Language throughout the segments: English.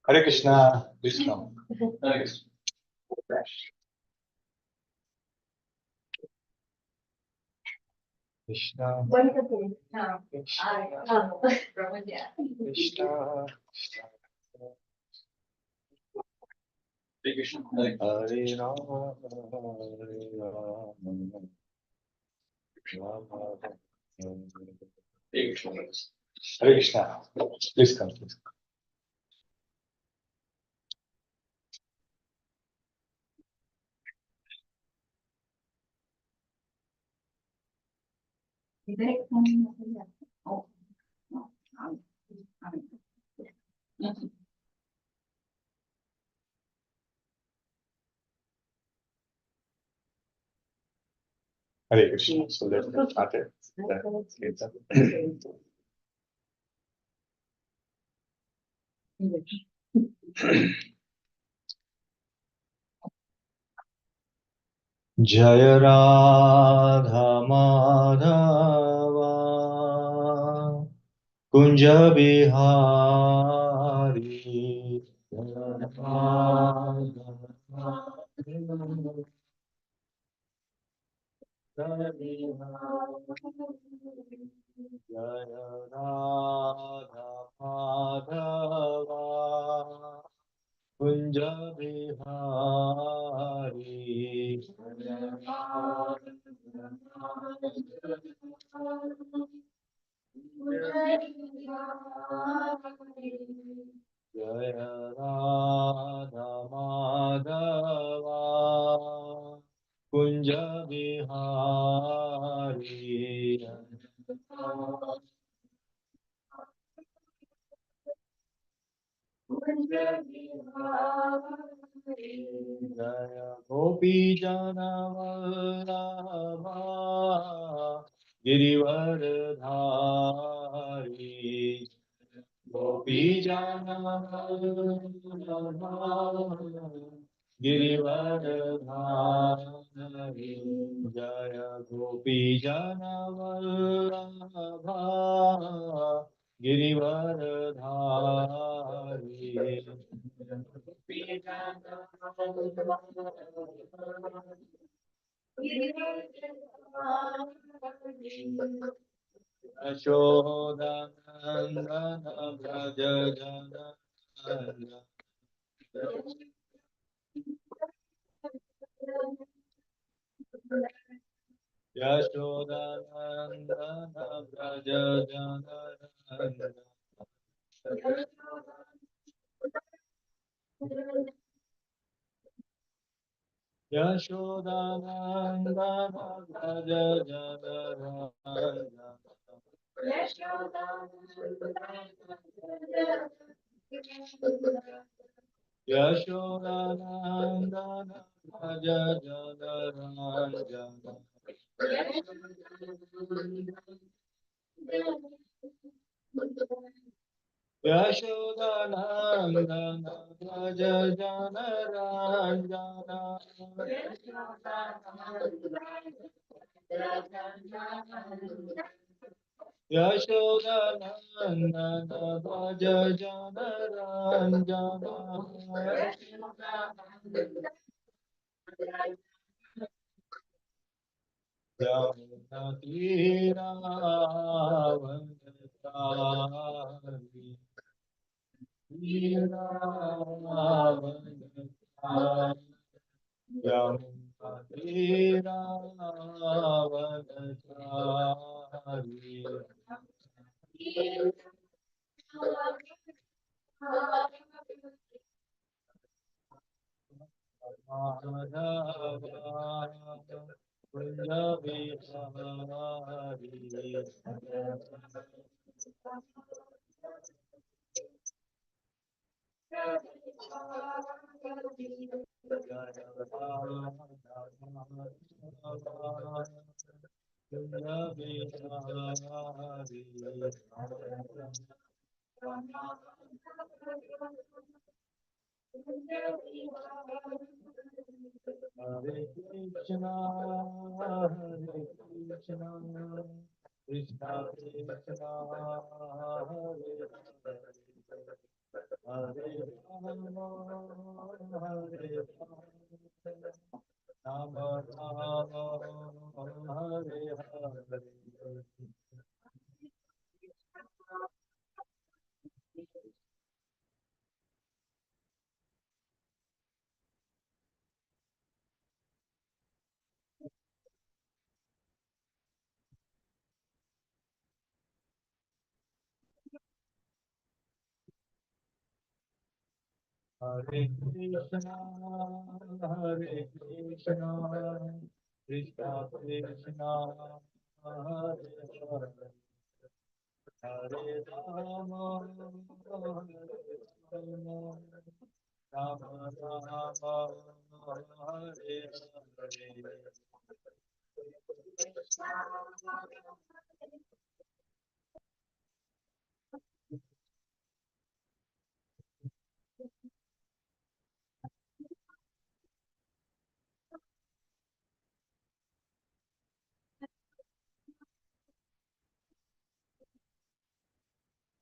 Hare Krishna, please come. Hare Krishna. Krishna. Krishna. Hare Krishna. Hare Rama. Hare Rama. Hare Krishna. Hare Krishna. Please come, please. Hare Krishna. So let's get started. Jaya Radha Madhava Kunja Bihari Jaya Radha Madhava Kunja Bihari Jaya Radha Madhava Kunja Bihari Jaya Gopi Jana Vallabha Girivardhari Gopi Jana Vallabha Girivardhari Jaya Gopi Jana Vallabha Girivardhari Yashodanandana Braja Jana Yashodanandana Braja Jana Yashodanandana Braja Jana Yashodanandana Braja Jana Yashodanandana Braja Jana Ranjana Yashodanandana Braja Jana Ranjana Yamuna Tira Vanatari Tira Vanatari Yamuna Tira Vanatari Madhava Kunja Bihari Hare Krishna, Hare Krishna, Krishna Krishna Hare Hare Rama Hare Rama Rama Hare Hare Hare Krishna, Hare Krishna, Krishna Krishna, Hare Hare, Hare Rama, Hare Rama, Rama Rama, Hare Hare.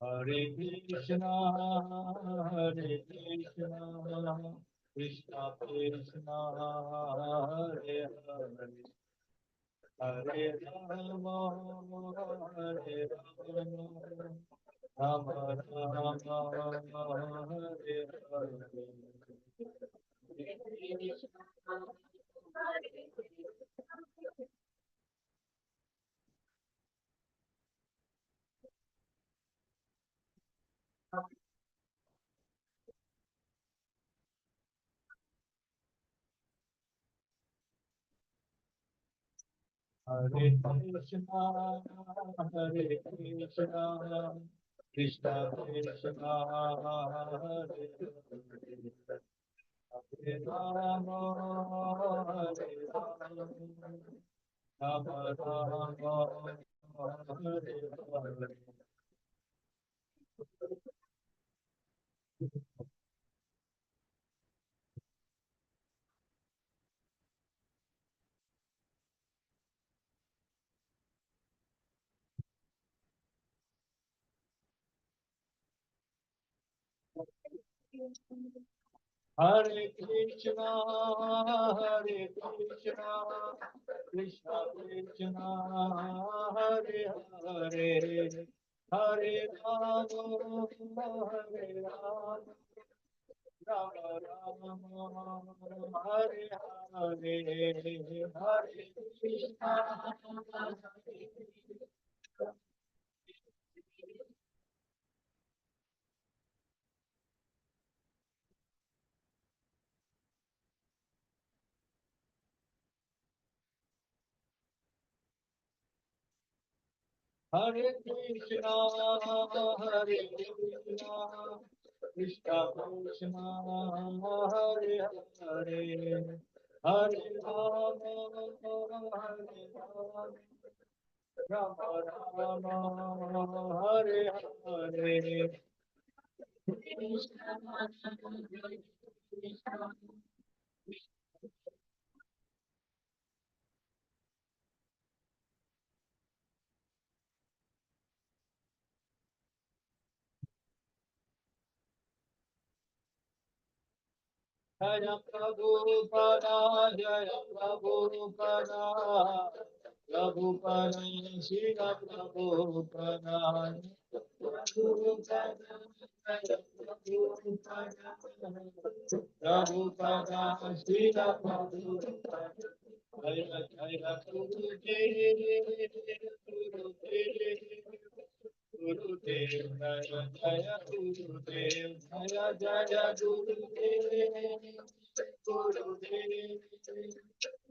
Hare Krishna, Hare Krishna, Krishna Krishna, Hare Hare, Hare Rama, Hare Rama, Rama Rama, Hare Hare. Hare Krishna, Hare Krishna, Krishna Krishna, Hare Hare, Hare Rama, Hare Rama, Rama Rama, Hare Hare. Hare Krishna, Hare Krishna, Krishna Krishna, Hare Hare, Hare Rama, Hare Rama, Rama Rama, Hare Hare, Hare Krishna. Hare Krishna, Hare Krishna, Krishna Krishna, Hare Hare, Hare Rama, Hare Rama, Rama Rama, Hare Hare. Jaya Prabhupada, Jaya Prabhupada, Prabhupada, Srila Prabhupada, Prabhupada, Jaya Prabhupada, Prabhupada, Srila Prabhupada, Jaya Jaya Gurudev, Gurudev, Gurudev, Jaya Jaya Gurudev, Jaya Jaya Gurudev, Gurudev,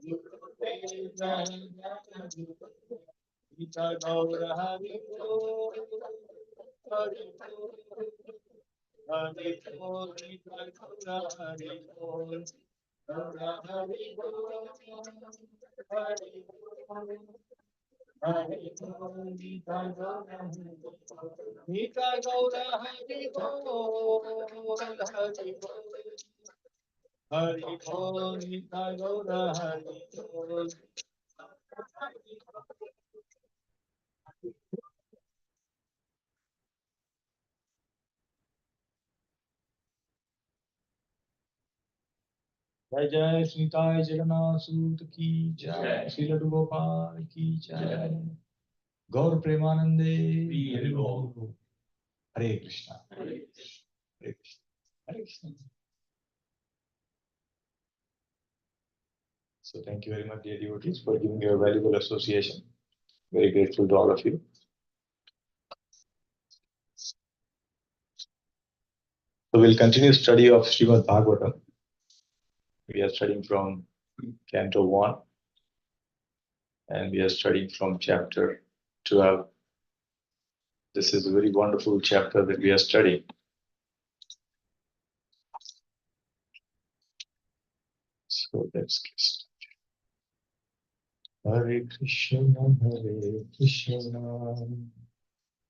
Gurudev, Jaya Jaya Gurudev. Gita Gaura Hari Bol, Hari Bol, Hari Bol, Gita Gaura Hari Bol, Gaura Hari Bol, Hari Bol. Hari Bol, Gita Gaura Hari Bol, Gita Gaura Hari Bol, Hari Bol, Hari Bol, Gita Gaura Hari Bol. जय जय श्रीताय जगन्नाथ सूत की जय, श्री लड्डू गोपाल की जय, गौर प्रेमानंदे हरि बोल। हरे कृष्णा हरे कृष्णा हरे Krishna. So thank you very much, dear devotees, for giving your valuable association. Very grateful to all of you. So we'll continue study of Srimad Bhagavatam. We are studying from Canto 1 and we are studying from chapter 12. This is a very wonderful chapter that we are studying. So let's get started. Hare Krishna,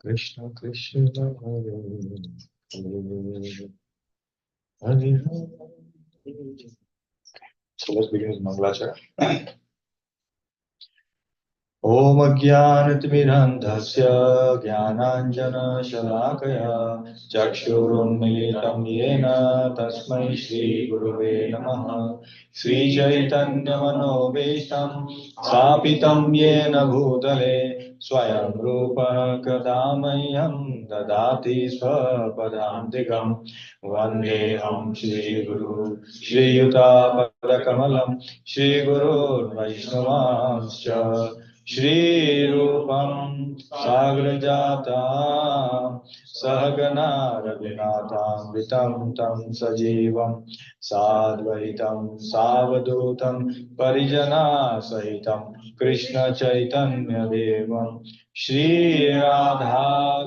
Krishna Krishna, Hare Hare, Hare Rama. So let's begin with Mangalacharya. ॐ अज्ञानतिमिरन्धस्य ज्ञानाञ्जनशलाकया चक्षुरुन्मीलितं येन तस्मै श्रीगुरुवे नमः। श्रीचैतन्यमनोभीष्टं स्थापितं येन भूतले स्वयं रूपः कदा मह्यं ददाति स्वपदान्तिकम्। वन्देऽहं श्रीगुरु श्रीयुतापदकमलं श्रीगुरुर्वैष्णवांश्च श्रीरूपं साग्रजाता सहगना रघुनाथान्वितं तं सजीवं साद्वैतं सावधूतं परिजनासहितं कृष्णचैतन्यदेवं श्रीराधा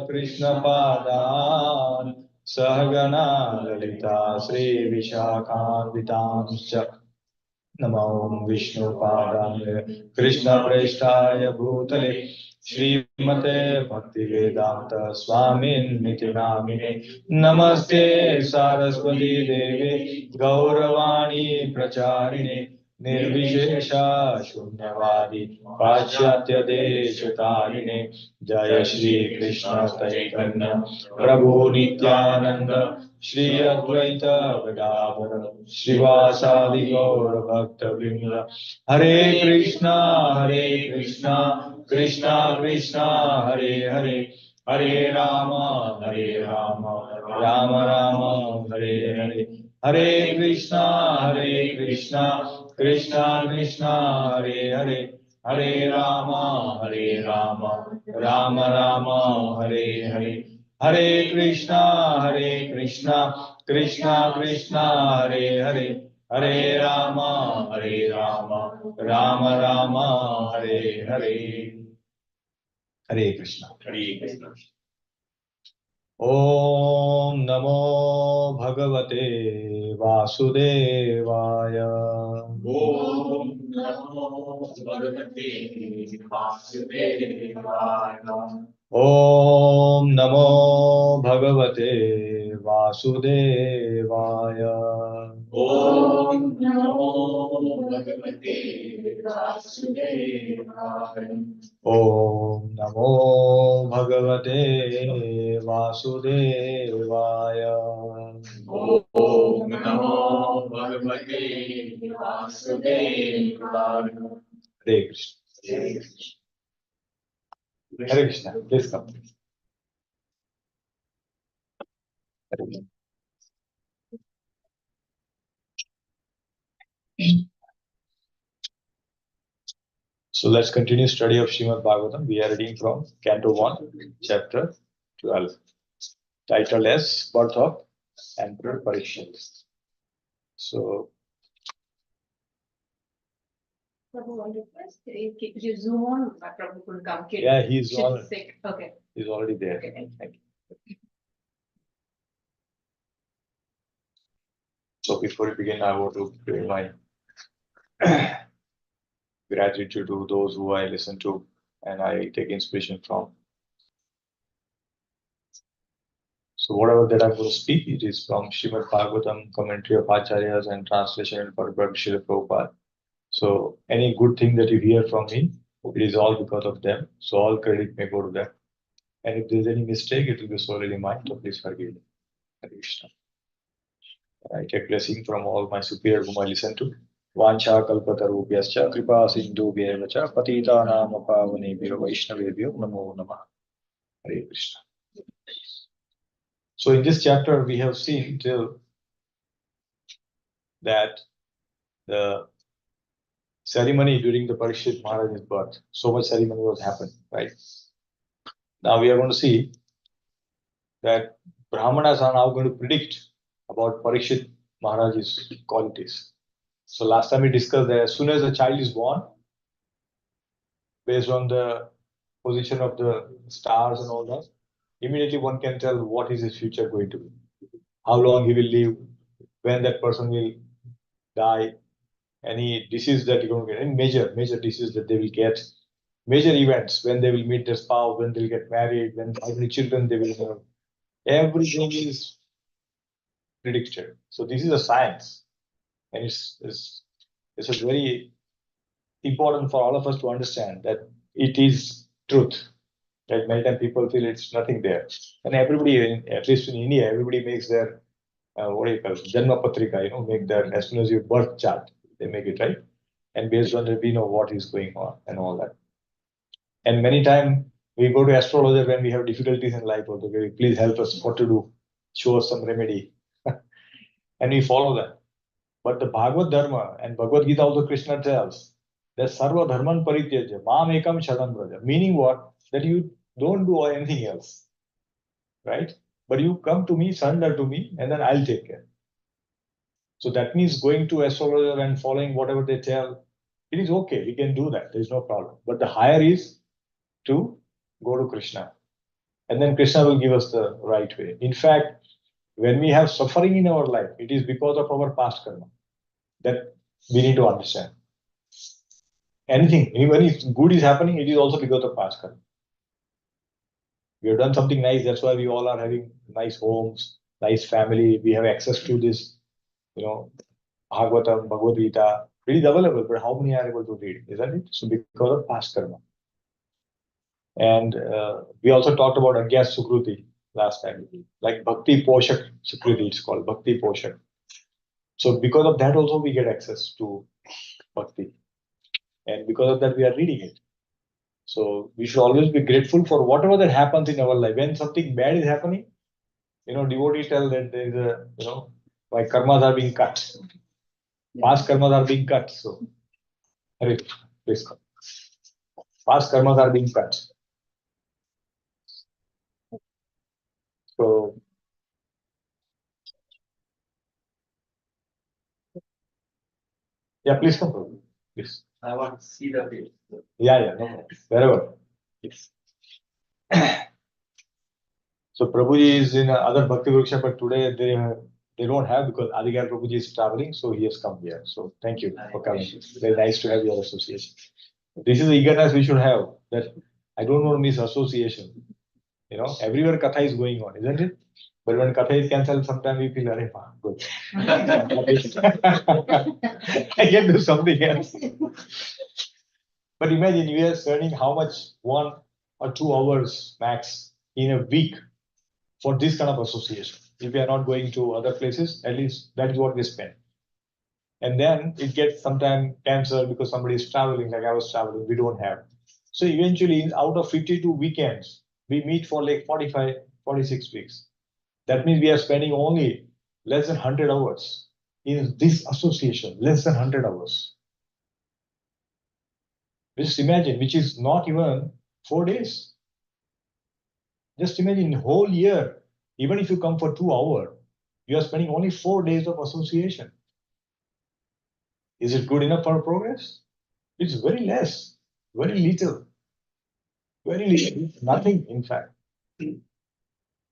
कृष्णपादान् सहगना ललिता श्रीविशाखान्वितांश्च नमो विष्णुपादाय कृष्णप्रेष्ठाय भूतले श्रीमते भक्तिवेदांत स्वामिन्निति नामिने नमस्ते सारस्वती देवे गौरवाणी प्रचारिणे निर्विशेषा शून्यवादी पाश्चात्य देशतारिणे जय श्री कृष्ण चैतन्य प्रभु नित्यानंद श्री अद्वैत गदाधर श्रीवासादि गौर भक्त वृंद हरे कृष्णा कृष्णा कृष्णा हरे हरे हरे राम राम राम हरे हरे हरे कृष्णा कृष्णा कृष्णा हरे हरे हरे राम राम राम हरे हरे हरे कृष्णा कृष्णा कृष्णा हरे हरे हरे राम राम राम हरे हरे। हरे कृष्णा हरे कृष्णा। ओम नमो भगवते वासुदेवाय। ओम नमो भगवते वासुदेवाय। ओम नमो भगवते वासुदेवाय। ओम नमो भगवते वासुदेवाय। ओम नमो भगवते वासुदेवाय। ओम नमो भगवते वासुदेवाय। हरे कृष्ण हरे Krishna. Please come. So let's continue study of Srimad Bhagavatam. We are reading from Canto 1, chapter 12, titled as Birth of Emperor Parikshit. So, Prabhu, on request, could you zoom on? Prabhu couldn't come. yeah, he's She's sick. Okay. He's already there. Okay, thank you. So before we begin, I want to pay my gratitude to those who I listen to and I take inspiration from. So whatever that I'm going to speak, it is from Srimad Bhagavatam, commentary of Acharyas and translation and Prabhupada Srila Prabhupada. So any good thing that you hear from me, It is all because of them. So all credit may go to them. And if there's any mistake, it will be solely mine. So please forgive me. Hare Krishna. I take blessing from all my superior whom I listen to. Vancha kalpatarubhyascha kripa sindhubhyeva cha patitanam pavanebhyo vaishnavebhyo namo namah. Hare Krishna. So in this chapter, we have seen till that the ceremony during the Parikshit Maharaj's birth, so much ceremony was happening, right? Now we are going to see that Brahmanas are now going to predict about Parikshit Maharaj's qualities. So last time we discussed that as soon as a child is born, based on the position of the stars and all that, immediately one can tell what is his future going to be, how long he will live, when that person will die, any disease that you're going to get, any major disease that they will get, major events, when they will meet their spouse, when they'll get married, when how many children they will have. Everything is predicted. So this is a science, and it's a very important for all of us to understand that it is truth. That many times people feel it's nothing there, and everybody, at least in India, everybody makes their what do you call it, Janma Patrika, make their, as soon as your birth chart, they make it, right? And based on that, we know what is going on and all that. And many times we go to astrologer when we have difficulties in life, also, please help us what to do, show us some remedy. And we follow that. But the Bhagavad Dharma and Bhagavad Gita also Krishna tells that Sarva Dharman Parityaja, Mam Ekam Sharanam Braja. Meaning what? That you don't do anything else, right? But you come to me, surrender to me, and then I'll take care. So that means going to astrologer and following whatever they tell, it is okay. We can do that. There is no problem. But the higher is to go to Krishna. And then Krishna will give us the right way. In fact, when we have suffering in our life, it is because of our past karma. That we need to understand. Anything, even if good is happening, it is also because of past karma. We have done something nice, that's why we all are having nice homes, nice family. We have access to this, Bhagavatam, Bhagavad Gita. It is available, but how many are able to read, isn't it? So because of past karma. And we also talked about Agyas Sukruti last time, like Bhakti Poshak Sukruti, it's called Bhakti Poshak. So because of that also we get access to Bhakti. And because of that we are reading it. So we should always be grateful for whatever that happens in our life. When something bad is happening, devotees tell that there is a, my karmas are being cut. Past karmas are being cut. So, Hare Krishna, please come. Past karmas are being cut. So, yeah, please come, Prabhu. Please. I want to see the face. Yeah, no problem. Wherever. Yes. So Prabhuji is in other Bhakti Vriksha, but today they don't have because Adigar Prabhuji is traveling, so he has come here. So thank you for coming. Very nice to have your association. This is the eagerness we should have, that I don't want to miss association. Everywhere Katha is going on, isn't it? But when Katha is cancelled, sometimes we feel, Arey, good. I can do something else. But imagine we are spending how much, 1 or 2 hours max in a week for this kind of association. If we are not going to other places, at least that is what we spend. And then it gets sometimes cancelled because somebody is traveling, like I was traveling, we don't have. So eventually, out of 52 weekends, we meet for like 45, 46 weeks. That means we are spending only less than 100 hours in this association, less than 100 hours. Just imagine, which is not even 4 days. Just imagine whole year, even if you come for 2 hours, you are spending only 4 days of association. Is it good enough for progress? It's very less, very little, nothing, in fact.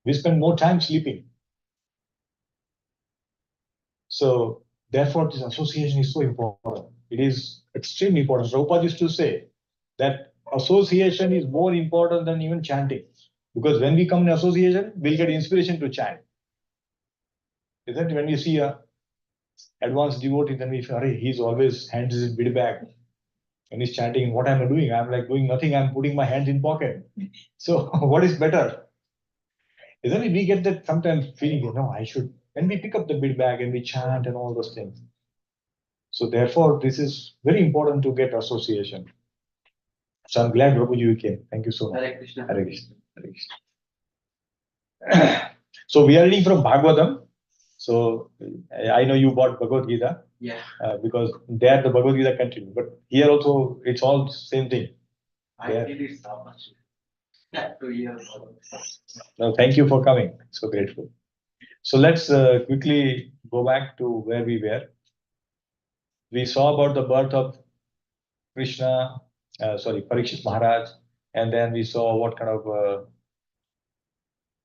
We spend more time sleeping. So, therefore, this association is so important. It is extremely important. Prabhupada used to say that association is more important than even chanting. Because when we come in association, we'll get inspiration to chant. Isn't it? When we see a advanced devotee, then we feel, he's always hands his big bag. When he's chanting, what am I doing? I'm like doing nothing. I'm putting my hands in pocket. So what is better? Isn't it? We get that sometimes feeling, I should. And we pick up the big bag and we chant and all those things. So therefore, this is very important to get association. So I'm glad Prabhuji you came. Thank you so much. Hare Krishna. Hare Krishna. Hare Krishna. So we are reading from Bhagavatam. So I know you bought Bhagavad Gita Yeah, because there the Bhagavad Gita continues. But here also it's all same thing. I Yeah. did it so much. 2 years ago. No, thank you for coming. So grateful. So let's quickly go back to where we were. We saw about the birth of Krishna, Parikshit Maharaj, and then we saw what kind of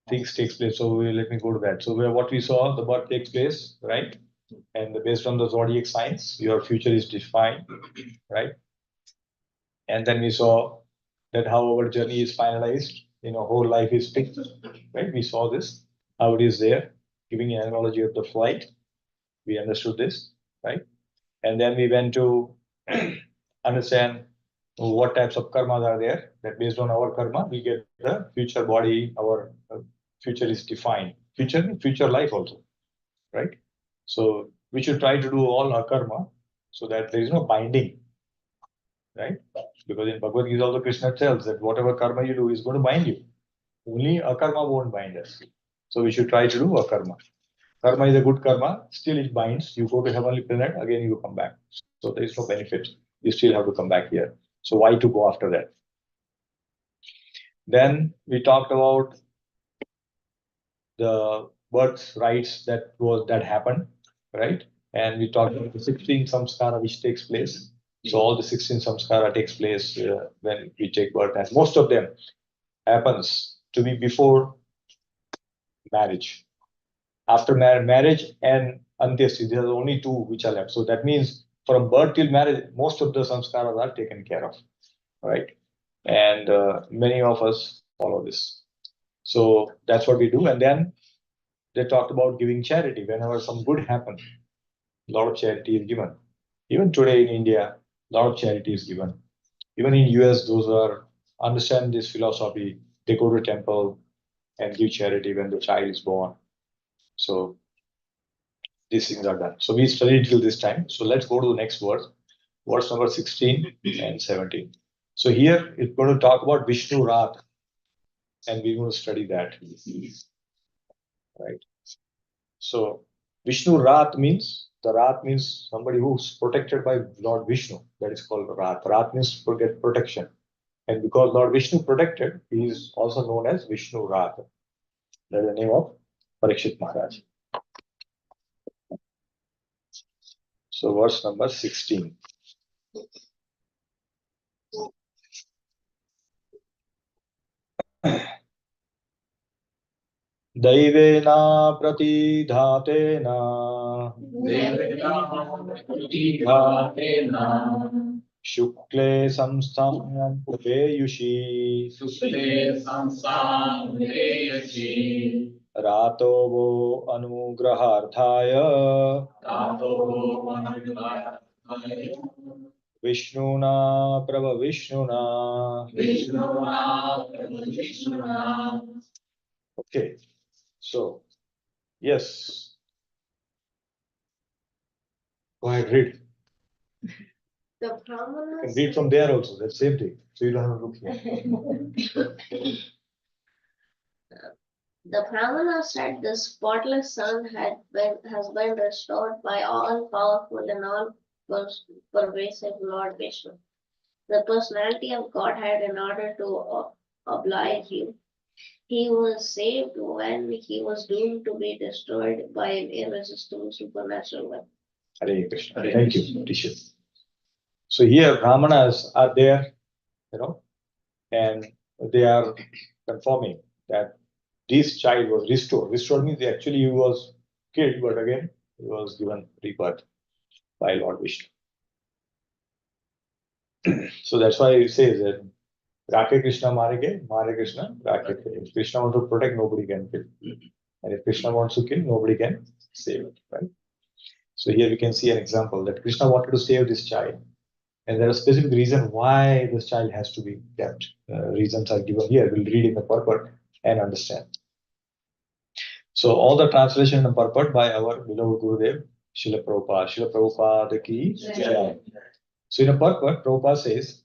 things takes place. So let me go to that. So what we saw, the birth takes place, right? And based on the zodiac signs, your future is defined, right? And then we saw that how our journey is finalized, whole life is fixed, right? We saw this, how it is there, giving an analogy of the flight. We understood this, right? And then we went to understand what types of karmas are there, that based on our karma, we get the future body, our future is defined. Future life also, right? So we should try to do all our karma so that there is no binding, right? Because in Bhagavad Gita also Krishna tells that whatever karma you do is going to bind you. Only akarma won't bind us. So we should try to do akarma. Karma is a good karma, still it binds. You go to heavenly planet, again you come back. So there is no benefit. You still have to come back here. So why to go after that? Then we talked about the birth rights that happened, right? And we talked about the 16 samskara which takes place. So all the 16 samskara takes place when we take birth, and most of them happens to be before marriage. After marriage and antyasti, there are only two which are left. So that means from birth till marriage, most of the samskaras are taken care of, right? And many of us follow this. So that's what we do. And then they talked about giving charity. Whenever some good happens, a lot of charity is given. Even today in India, a lot of charity is given. Even in US, those who are understand this philosophy, they go to temple and give charity when the child is born. So these things are done. So we studied till this time. So let's go to the next verse number 16 and 17. So here it's going to talk about Vishnu Rath, and we're going to study that. Right. So Vishnu Rath means somebody who's protected by Lord Vishnu. That is called Rath. Rath means to get protection. And because Lord Vishnu protected, he is also known as Vishnu Rath. That is the name of Parikshit Maharaj. So verse number 16. दैवेना प्रतिधातेन शुक्ले संस्थापेयुषी रातो वो अनुग्रहार्थाय विष्णुना प्रभविष्णुना. Okay, so yes, go ahead, read. The You Brahmanas. can read from there also, that's same thing. So you don't have to look here. The Brahmana said the spotless sun has been restored by all powerful and all pervasive Lord Vishnu, the personality of Godhead. In order to oblige you, he was saved when he was doomed to be destroyed by an irresistible supernatural weapon. Hare Krishna. Thank you, Tisha. So here Brahmanas are there, and they are confirming that this child was restored. Restored means actually he was killed, but again he was given rebirth by Lord Vishnu. So that's why he says that Rakhe Krishna Mare Krishna Rakhe. If Krishna wants to protect, nobody can kill. And if Krishna wants to kill, nobody can save it, right? So here we can see an example that Krishna wanted to save this child. And there are specific reasons why this child has to be kept. Reasons are given here. We'll read in the purport and understand. So all the translation and purport by our beloved Gurudev, Srila Prabhupada. Srila Prabhupada ki jai. So in a purport, Prabhupada says,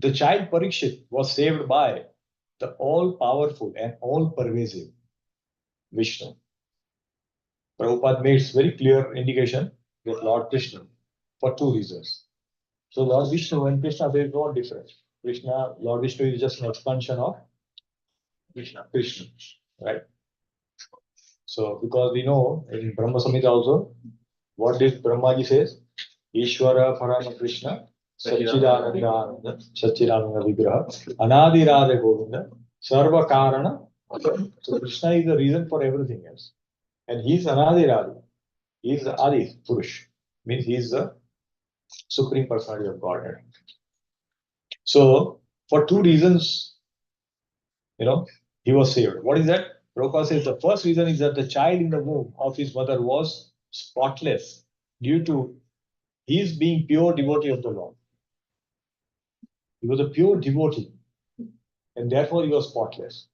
the child Parikshit was saved by the all-powerful and all-pervasive Vishnu. Prabhupada makes very clear indication that Lord Krishna for two reasons. So Lord Vishnu and Krishna, there is no difference. Krishna, Lord Vishnu is just an expansion of Krishna, right? So because we know in Brahma Samhita also, what did Brahmaji says? Ishvara Parama Krishna, Satchidananda Vigraha, Anadi Radha Govinda, Sarva Karana. So Krishna is the reason for everything else. And he is Anadi Radha. He is the Adi Purush. Means he is the Supreme Personality of Godhead. So for two reasons, he was saved. What is that? Prabhupada says the first reason is that the child in the womb of his mother was spotless due to his being pure devotee of the Lord. He was a pure devotee and therefore he was spotless.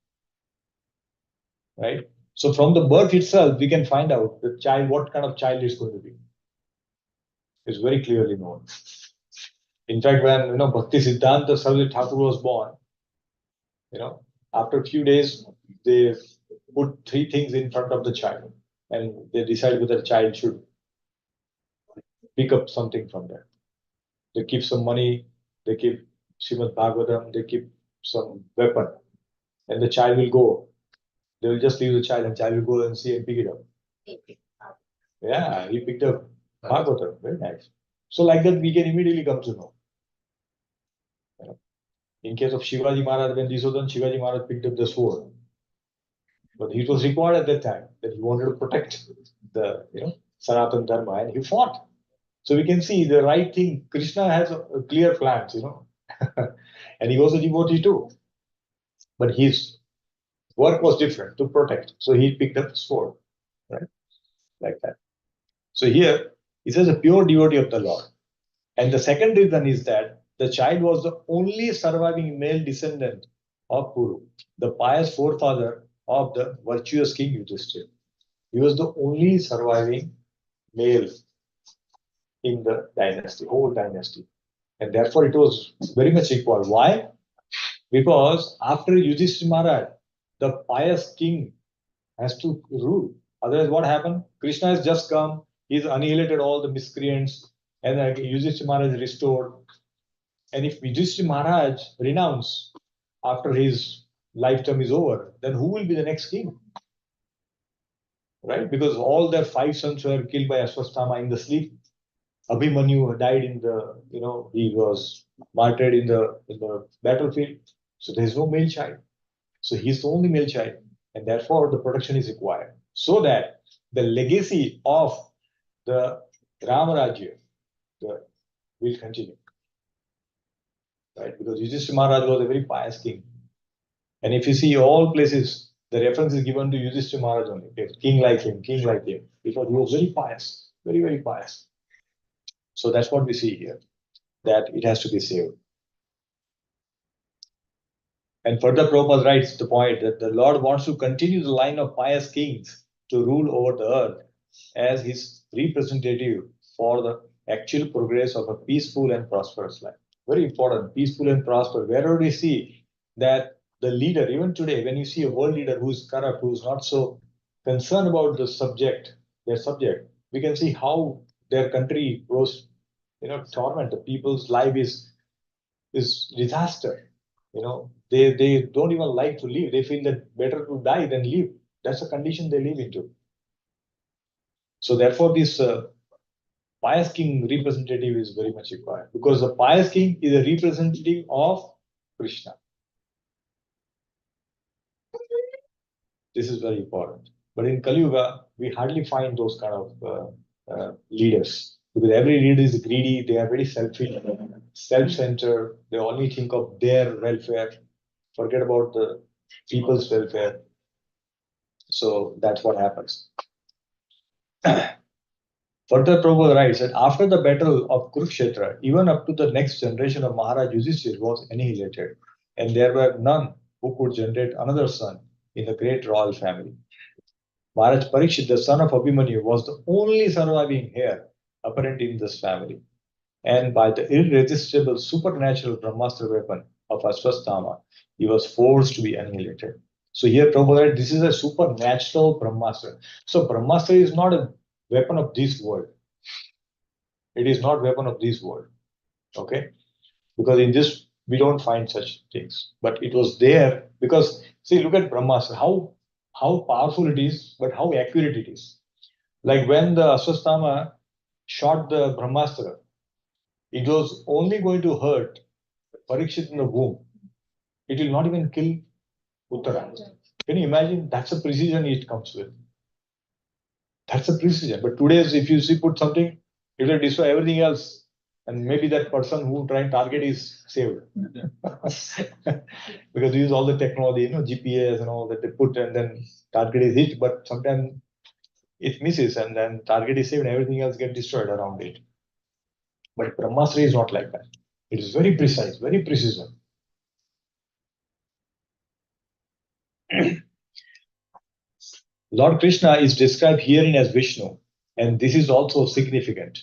Right? So from the birth itself, we can find out the child, what kind of child is going to be. It's very clearly known. In fact, when Bhakti Siddhanta Saraswati Thakur was born, after a few days, they put three things in front of the child and they decide whether the child should pick up something from there. They keep some money, they keep Srimad Bhagavatam, they keep some weapon, and the child will go. They will just leave the child and child will go and see and pick it up. Yeah, he picked up Bhagavatam, very nice. So like that, we can immediately come to know. In case of Shivaji Maharaj, when this was done, Shivaji Maharaj picked up the sword. But it was required at that time that he wanted to protect the Sanatana Dharma and he fought. So we can see the right thing. Krishna has a clear plans, and he was a devotee too. But his work was different to protect. So he picked up the sword, right? Like that. So here he says a pure devotee of the Lord. And the second reason is that the child was the only surviving male descendant of Kuru, the pious forefather of the virtuous king Yudhishthira. He was the only surviving male in the dynasty, whole dynasty. And therefore it was very much equal. Why? Because after Yudhishthira Maharaj, the pious king has to rule. Otherwise, what happened? Krishna has just come, he's annihilated all the miscreants, and Yudhishthira Maharaj is restored. And if Yudhishthira Maharaj renounce after his lifetime is over, then who will be the next king? Right? Because all their 5 sons were killed by Ashwasthama in the sleep. Abhimanyu died in the, he was martyred in the battlefield. So there is no male child. So he's the only male child. And therefore the protection is required. So that the legacy of the Ramarajya will continue. Right? Because Yudhishthira Maharaj was a very pious king. And if you see all places, the reference is given to Yudhishthira Maharaj only. Okay? King like him. Because he was very pious. Very, very pious. So that's what we see here, that it has to be saved. And further, Prabhupada writes the point that the Lord wants to continue the line of pious kings to rule over the earth as his representative for the actual progress of a peaceful and prosperous life. Very important, peaceful and prosperous. Wherever we see that the leader, even today, when you see a world leader who is corrupt, who is not so concerned about their subject, we can see how their country goes torment. The people's life is disaster. They don't even like to live. They feel that better to die than live. That's the condition they live into. So therefore, this pious king representative is very much required, because the pious king is a representative of Krishna. This is very important. But in Kali Yuga, we hardly find those kind of leaders, because every leader is greedy. They are very selfish, self-centered. They only think of their welfare, forget about the people's welfare. So that's what happens. Further, Prabhupada writes that after the battle of Kurukshetra, even up to the next generation of Maharaj Yudhishthira was annihilated, and there were none who could generate another son in the great royal family. Maharaj Parikshit, the son of Abhimanyu, was the only surviving heir apparent in this family. And by the irresistible supernatural Brahmastra weapon of Ashwasthama, he was forced to be annihilated. So here Prabhupada, this is a supernatural Brahmastra. So Brahmastra is not a weapon of this world. It is not weapon of this world. Okay? Because in this we don't find such things. But it was there because see, look at Brahmastra, how powerful it is, but how accurate it is. Like when the Ashwasthama shot the Brahmastra, it was only going to hurt Parikshit in the womb. It will not even kill Uttara. Can you imagine? That's the precision it comes with. That's the precision. But today's, if you see, put something, it will destroy everything else. And maybe that person who try and target is saved. Because they use all the technology, GPS and all that they put, and then target is hit, but sometimes it misses, and then target is saved, and everything else gets destroyed around it. But Brahmastra is not like that. It is very precise, very precision. Lord Krishna is described herein as Vishnu, and this is also significant.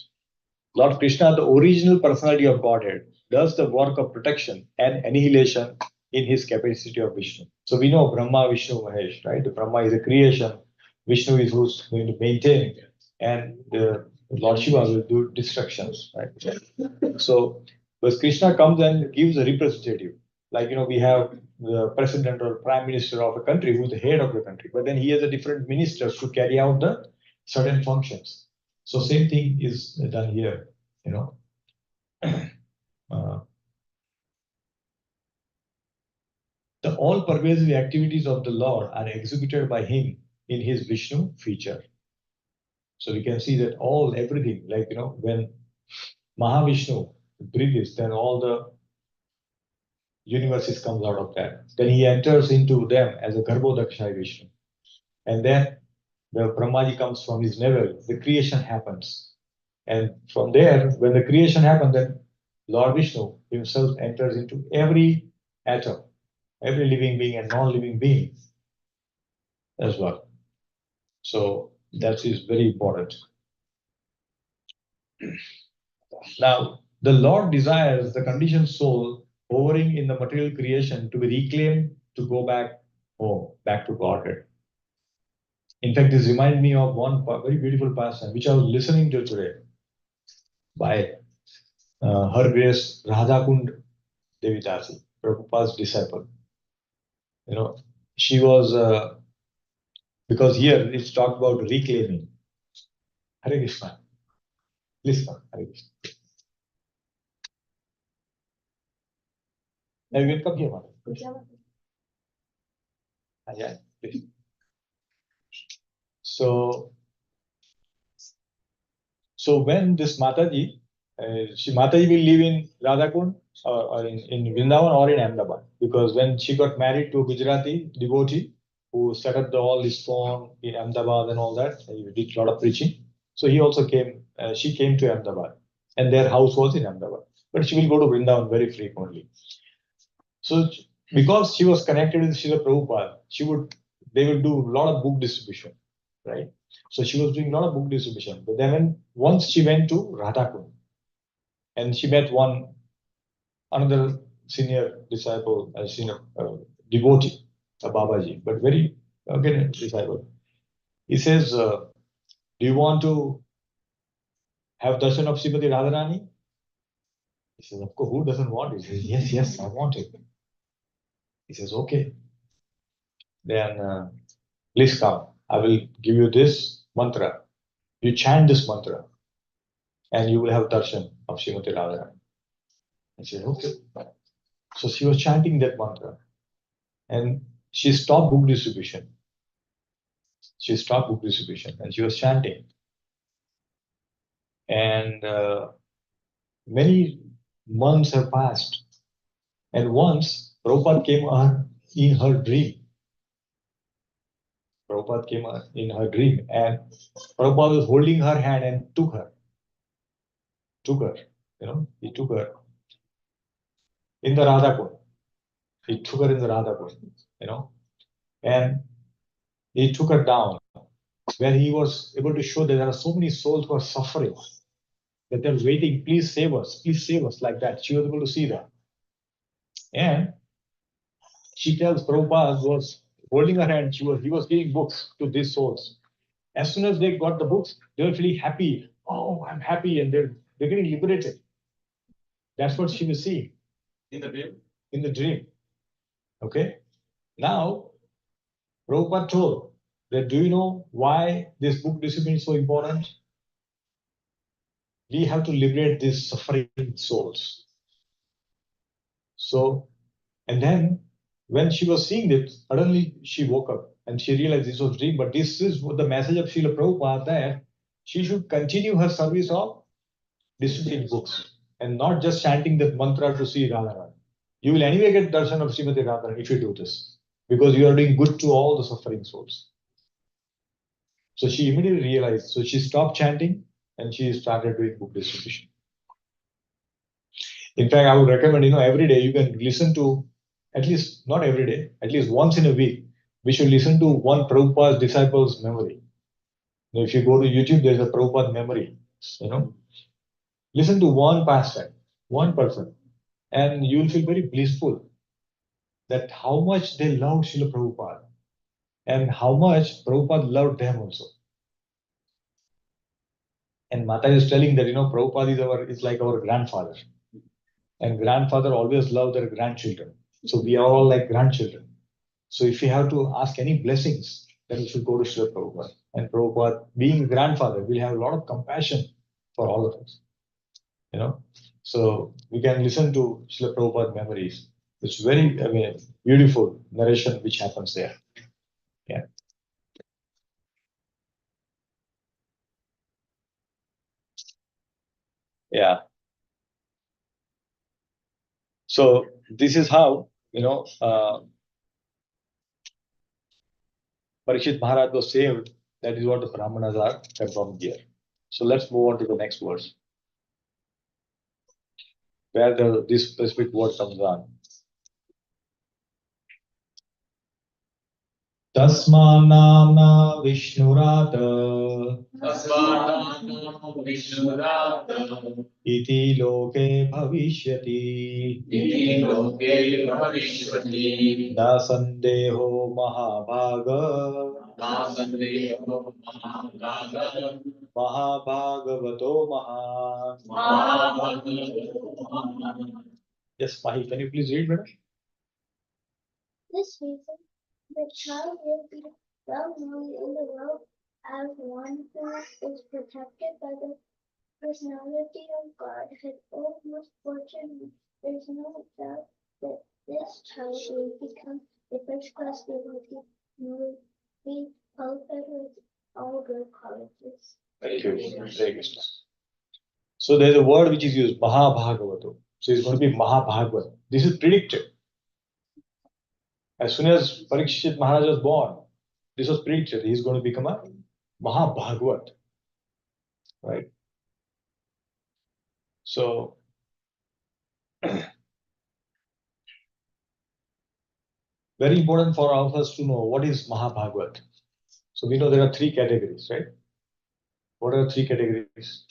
Lord Krishna, the original personality of Godhead, does the work of protection and annihilation in his capacity of Vishnu. So we know Brahma, Vishnu, Mahesh, right? The Brahma is a creation, Vishnu is who's going to maintain, and the Lord Shiva will do destructions, right? So, but Krishna comes and gives a representative. Like, we have the president or prime minister of a country who's the head of the country, but then he has a different ministers to carry out the certain functions. So same thing is done here, the all-pervasive activities of the Lord are executed by him in his Vishnu feature. So we can see that everything, like, when Mahavishnu breathes, then all the universes comes out of that. Then he enters into them as a Garbhodakshay Vishnu. And then the Brahmaji comes from his navel, the creation happens. And from there, when the creation happens, then Lord Vishnu himself enters into every atom, every living being and non-living being as well. So that is very important. Now, the Lord desires the conditioned soul hovering in the material creation to be reclaimed to go back home, back to Godhead. In fact, this reminds me of one very beautiful passage which I was listening to today by Her Grace Radhakund Devidasi, Prabhupada's disciple. She was, because here it's talked about reclaiming. Hare Krishna. Please come, Hare Krishna. Now you can come here, Mother. Yeah, please. So when this Mataji, Mataji will live in Radhakund or in Vrindavan or in Ahmedabad, because when she got married to a Gujarati devotee who set up all this phone in Ahmedabad and all that, he did a lot of preaching. So he also came, she came to Ahmedabad, and their house was in Ahmedabad. But she will go to Vrindavan very frequently. So because she was connected with Srila Prabhupada, they would do a lot of book distribution, right? So she was doing a lot of book distribution. But then once she went to Radhakund, and she met another senior disciple, a senior devotee, a Babaji, but very, again, disciple. He says, do you want to have darshan of Srimati Radharani? He says, of course, who doesn't want it? He says, yes, I want it. He says, okay. Then please come. I will give you this mantra. You chant this mantra, and you will have darshan of Srimati Radharani. I said, okay. So she was chanting that mantra, and she stopped book distribution. She stopped book distribution, and she was chanting. And many months have passed, and once Prabhupada came in her dream, Prabhupada came in her dream and Prabhupada was holding her hand and took her, he took her in the Radhakund. He took her in the Radhakund, and he took her down where he was able to show that there are so many souls who are suffering, that they're waiting, please save us, like that. She was able to see that. And she tells Prabhupada was holding her hand, he was giving books to these souls. As soon as they got the books, they were feeling happy. Oh, I'm happy, and they're getting liberated. That's what she was seeing. In the dream? In the dream. Okay? Now, Prabhupada told that, do you know why this book discipline is so important? We have to liberate these suffering souls. So, and then when she was seeing it, suddenly she woke up and she realized this was a dream. But this is what the message of Srila Prabhupada, that she should continue her service of distributing books and not just chanting that mantra to see Radharani. You will anyway get darshan of Srimati Radharani if you do this, because you are doing good to all the suffering souls. So she immediately realized, so she stopped chanting and she started doing book distribution. In fact, I would recommend, every day you can listen to, at least not every day, at least once in a week, we should listen to one Prabhupada's disciples' memory. If you go to YouTube, there's a Prabhupada memory, Listen to one pastor, one person, and you'll feel very blissful that how much they love Srila Prabhupada and how much Prabhupada loved them also. And Mata is telling that, Prabhupada is like our grandfather. And grandfather always loved their grandchildren. So we are all like grandchildren. So if you have to ask any blessings, then you should go to Srila Prabhupada. And Prabhupada, being grandfather, will have a lot of compassion for all of us. So we can listen to Srila Prabhupada memories. It's very beautiful narration which happens there. Yeah. Yeah. So this is how, Parikshit Maharaj was saved. That is what the Brahmanas are confirmed here. So let's move on to the next verse, where this specific word comes on. Tasmanamna Vishnurata iti loke bhavishyati na sandeho mahabhaga mahabhagavato maha. Yes, Mahi, can you please read, madam? This reason, the child will be well known in the world as one who is protected by the personality of Godhead. O most fortunate, there is no doubt that this child will become a first-class devotee and will be qualified with all good qualities. Thank you. Hare Krishna. So there's a word which is used, Mahabhagavato. So it's going to be Mahabhagavat. This is predicted. As soon as Parikshit Maharaj was born, this was predicted. He's going to become a Mahabhagavat. Right? So very important for all of us to know what is Mahabhagavat. So we know there are three categories, right? What are the three categories?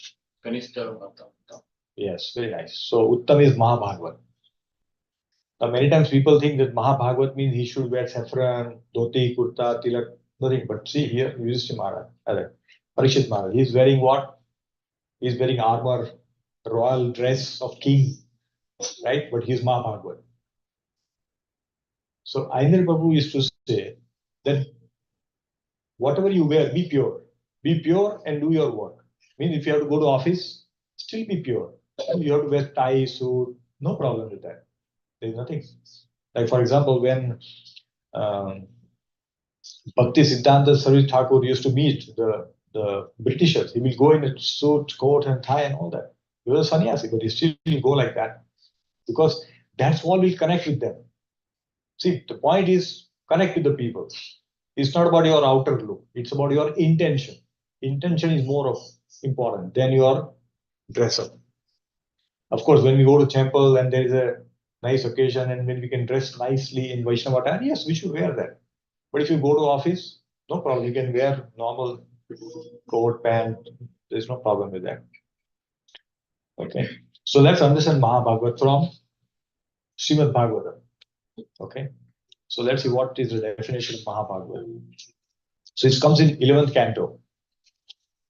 Kanishta Uttam. Yes, very nice. So Uttam is Mahabhagavat. Now many times people think that Mahabhagavat means he should wear saffron, dhoti, kurta, tilak, nothing. But see here, Yudhishthira Maharaj, Parikshit Maharaj, he's wearing what? He's wearing armor, royal dress of king, right? But he's Mahabhagavat. So Ayendra Prabhu used to say that whatever you wear, be pure. Be pure and do your work. Means if you have to go to office, still be pure. You have to wear tie, suit, no problem with that. There's nothing. Like for example, when Bhakti Siddhanta Sarvi Thakur used to meet the Britishers, he will go in a suit, coat and tie and all that. He was a sannyasi, but he still will go like that. Because that's what will connect with them. See, the point is connect with the people. It's not about your outer look. It's about your intention. Intention is more important than your dress up. Of course, when we go to temple and there is a nice occasion and when we can dress nicely in Vaishnava attire, yes, we should wear that. But if you go to office, no problem. You can wear normal coat, pant. There's no problem with that. Okay. So let's understand Mahabhagavat from Srimad Bhagavatam. Okay. So let's see what is the definition of Mahabhagavat. So it comes in 11th canto.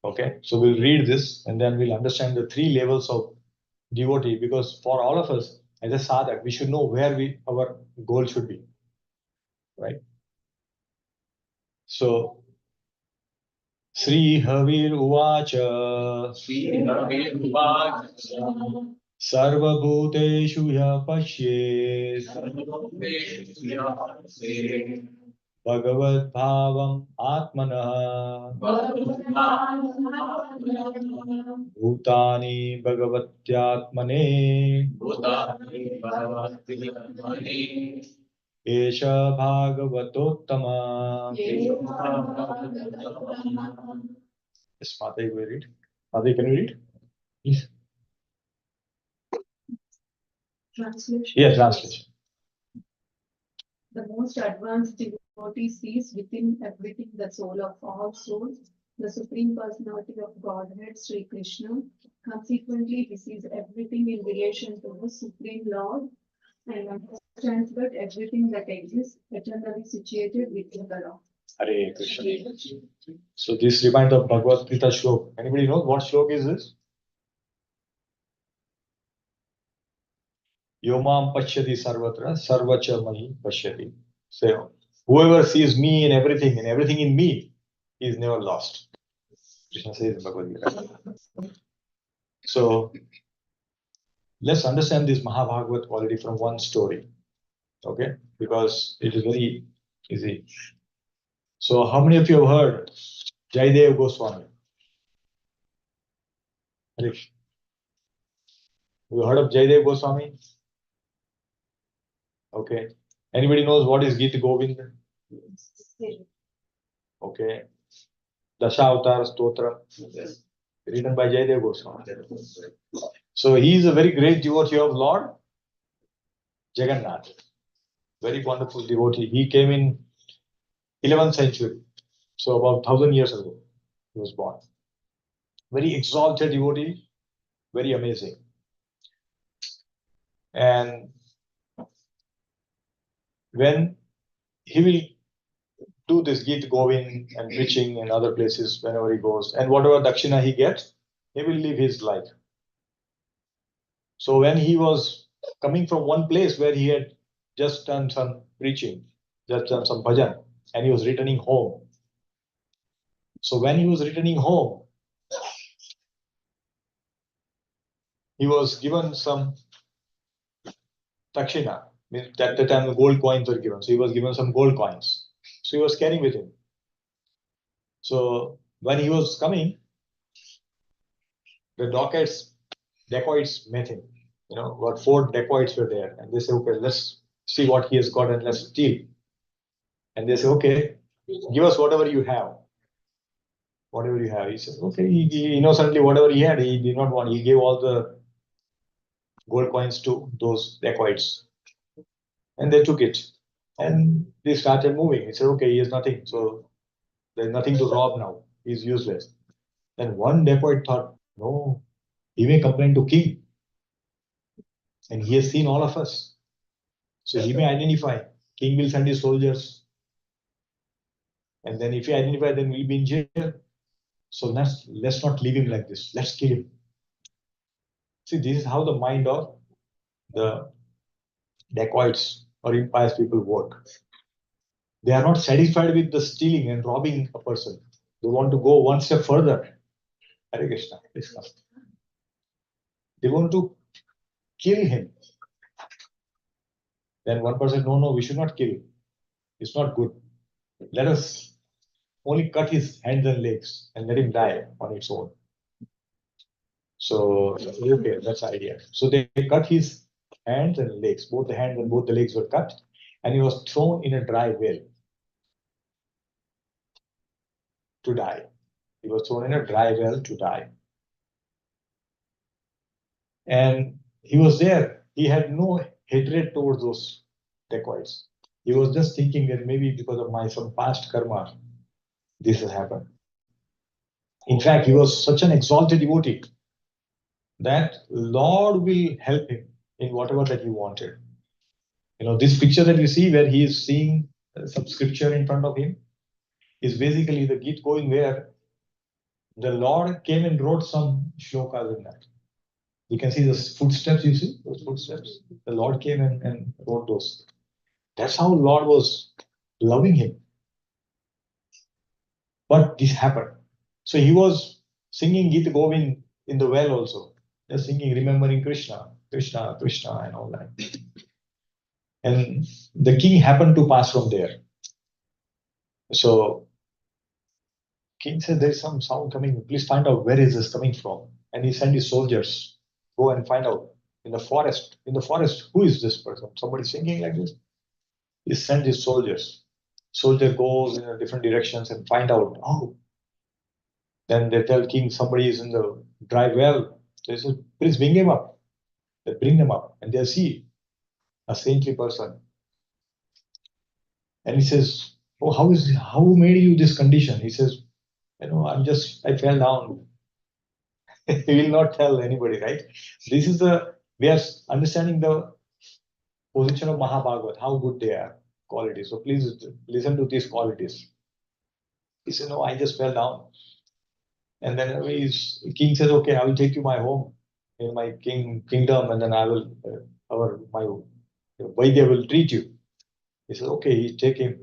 Okay. So we'll read this and then we'll understand the three levels of devotee, because for all of us as a sadhak, we should know where our goal should be. Right. So Sri Havir Uvacha Sarvabhuteshu ya Pashyet Bhagavad Bhavam Atmanah Bhutani Bhagavatyatmane Esha Bhagavatottama. Yes, Mataji, will you read? Mataji, can you read? Yes. Translation. Yeah, translation. The most advanced devotee sees within everything the soul of all souls, the Supreme Personality of Godhead, Sri Krishna. Consequently, he sees everything in relation to the Supreme Lord and understands that everything that exists eternally situated within the Lord. Hare Krishna. So this reminds of Bhagavad Gita shlok. Anybody knows what shlok is this? Yomam Pashyati Sarvatra Sarvacha Mahi Pashyati. So whoever sees me and everything in me is never lost. Krishna says in Bhagavad Gita. So let's understand this Mahabhagavat quality from one story. Okay? Because it is very easy. So how many of you have heard Jaidev Goswami? Harish. Have you heard of Jaidev Goswami? Okay. Anybody knows what is Gita Govinda? Okay. Dashavatar Stotra. Written by Jaidev Goswami. So he is a very great devotee of Lord Jagannath. Very wonderful devotee. He came in 11th century. So about 1000 years ago, he was born. Very exalted devotee, very amazing. And when he will do this Gita Govind and preaching in other places whenever he goes, and whatever dakshina he gets, he will live his life. So when he was coming from one place where he had just done some preaching, just done some bhajan, and he was returning home. So when he was returning home, he was given some dakshina. At the time, the gold coins were given. So he was given some gold coins. So he was carrying with him. So when he was coming, the dacoits met him. You know, about 4 dacoits were there. And they said, okay, let's see what he has got and let's steal. And they said, okay, give us whatever you have. Whatever you have. He said, okay, he innocently, whatever he had, he did not want. He gave all the gold coins to those dacoits. And they took it. And they started moving. He said, okay, he has nothing. So there's nothing to rob now. He's useless. Then one dacoit thought, no, he may complain to king. And he has seen all of us. So he may identify. King will send his soldiers. And then if he identify, then we'll be in jail. So let's not leave him like this. Let's kill him. See, this is how the mind of the dacoits or impious people work. They are not satisfied with the stealing and robbing a person. They want to go one step further. Hare Krishna, Krishna. They want to kill him. Then one person, no, we should not kill him. It's not good. Let us only cut his hands and legs and let him die on its own. So, okay, that's the idea. So they cut his hands and legs. Both the hands and both the legs were cut. And he was thrown in a dry well. to die. He was thrown in a dry well to die. And he was there. He had no hatred towards those dacoits. He was just thinking that maybe because of my some past karma, this has happened. In fact, he was such an exalted devotee that Lord will help him in whatever that he wanted. You know, this picture that you see where he is seeing some scripture in front of him is basically the Gita going where the Lord came and wrote some shlokas in that. You can see the footsteps, you see those footsteps. The Lord came and wrote those. That's how Lord was loving him. But this happened. So he was singing Gita Govind in the well also. Just singing, remembering Krishna, Krishna, Krishna, and all that. And the king happened to pass from there. So king said, there's some sound coming. Please find out where is this coming from. And he sent his soldiers, go and find out in the forest. In the forest, who is this person? Somebody singing like this? He sent his soldiers. Soldier goes in different directions and find out. Oh, then they tell king somebody is in the dry well. They said, please bring him up. They bring them up and they see a saintly person. And he says, oh, how made you this condition? He says, you know, I fell down. He will not tell anybody, right? This is we are understanding the position of Mahabhagavat, how good they are, qualities. So please listen to these qualities. He said, no, I just fell down. And then king says, okay, I will take you my home in my kingdom, and then I will, my Vaidya will treat you. He said, okay, he take him.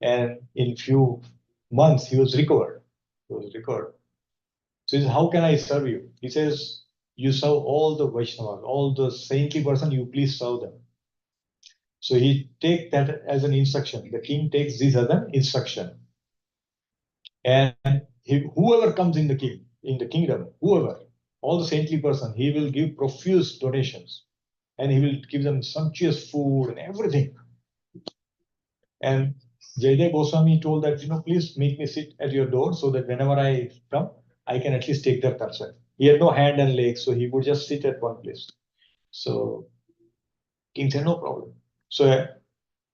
And in few months, he was recovered. He was recovered. So he says, how can I serve you? He says, you serve all the Vaishnavas, all the saintly person, you please serve them. So he take that as an instruction. The king takes this as an instruction. And whoever comes in the kingdom, whoever, all the saintly person, he will give profuse donations. And he will give them sumptuous food and everything. And Jaydev Goswami told that, please make me sit at your door so that whenever I come, I can at least take their concern. He had no hand and legs, so he would just sit at one place. So king said, no problem. So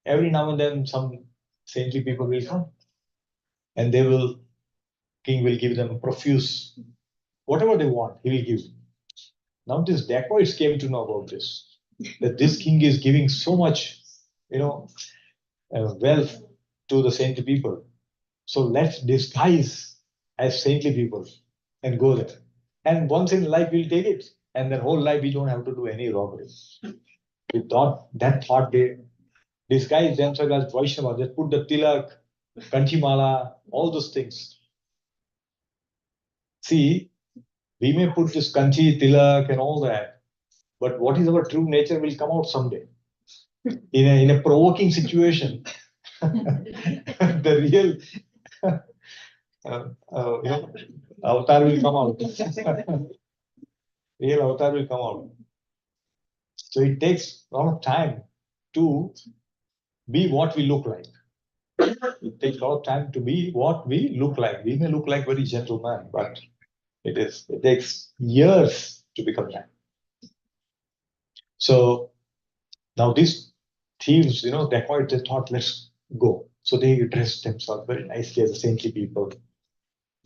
every now and then some saintly people will come and king will give them profuse, whatever they want, he will give. Now these dacoits came to know about this, that this king is giving so much, wealth to the saintly people. So let's disguise as saintly people and go there. And once in life we'll take it. And then whole life we don't have to do any robbery. That thought they disguise themselves as Vaishnava. They put the tilak, kanchimala, all those things. See, we may put this kanchi, tilak and all that, but what is our true nature will come out someday. In a provoking situation, the real avatar will come out. Real avatar will come out. So it takes a lot of time to be what we look like. It takes a lot of time to be what we look like. We may look like very gentleman, but it takes years to become that. So now these thieves, dacoits, they thought, let's go. So they dressed themselves very nicely as saintly people.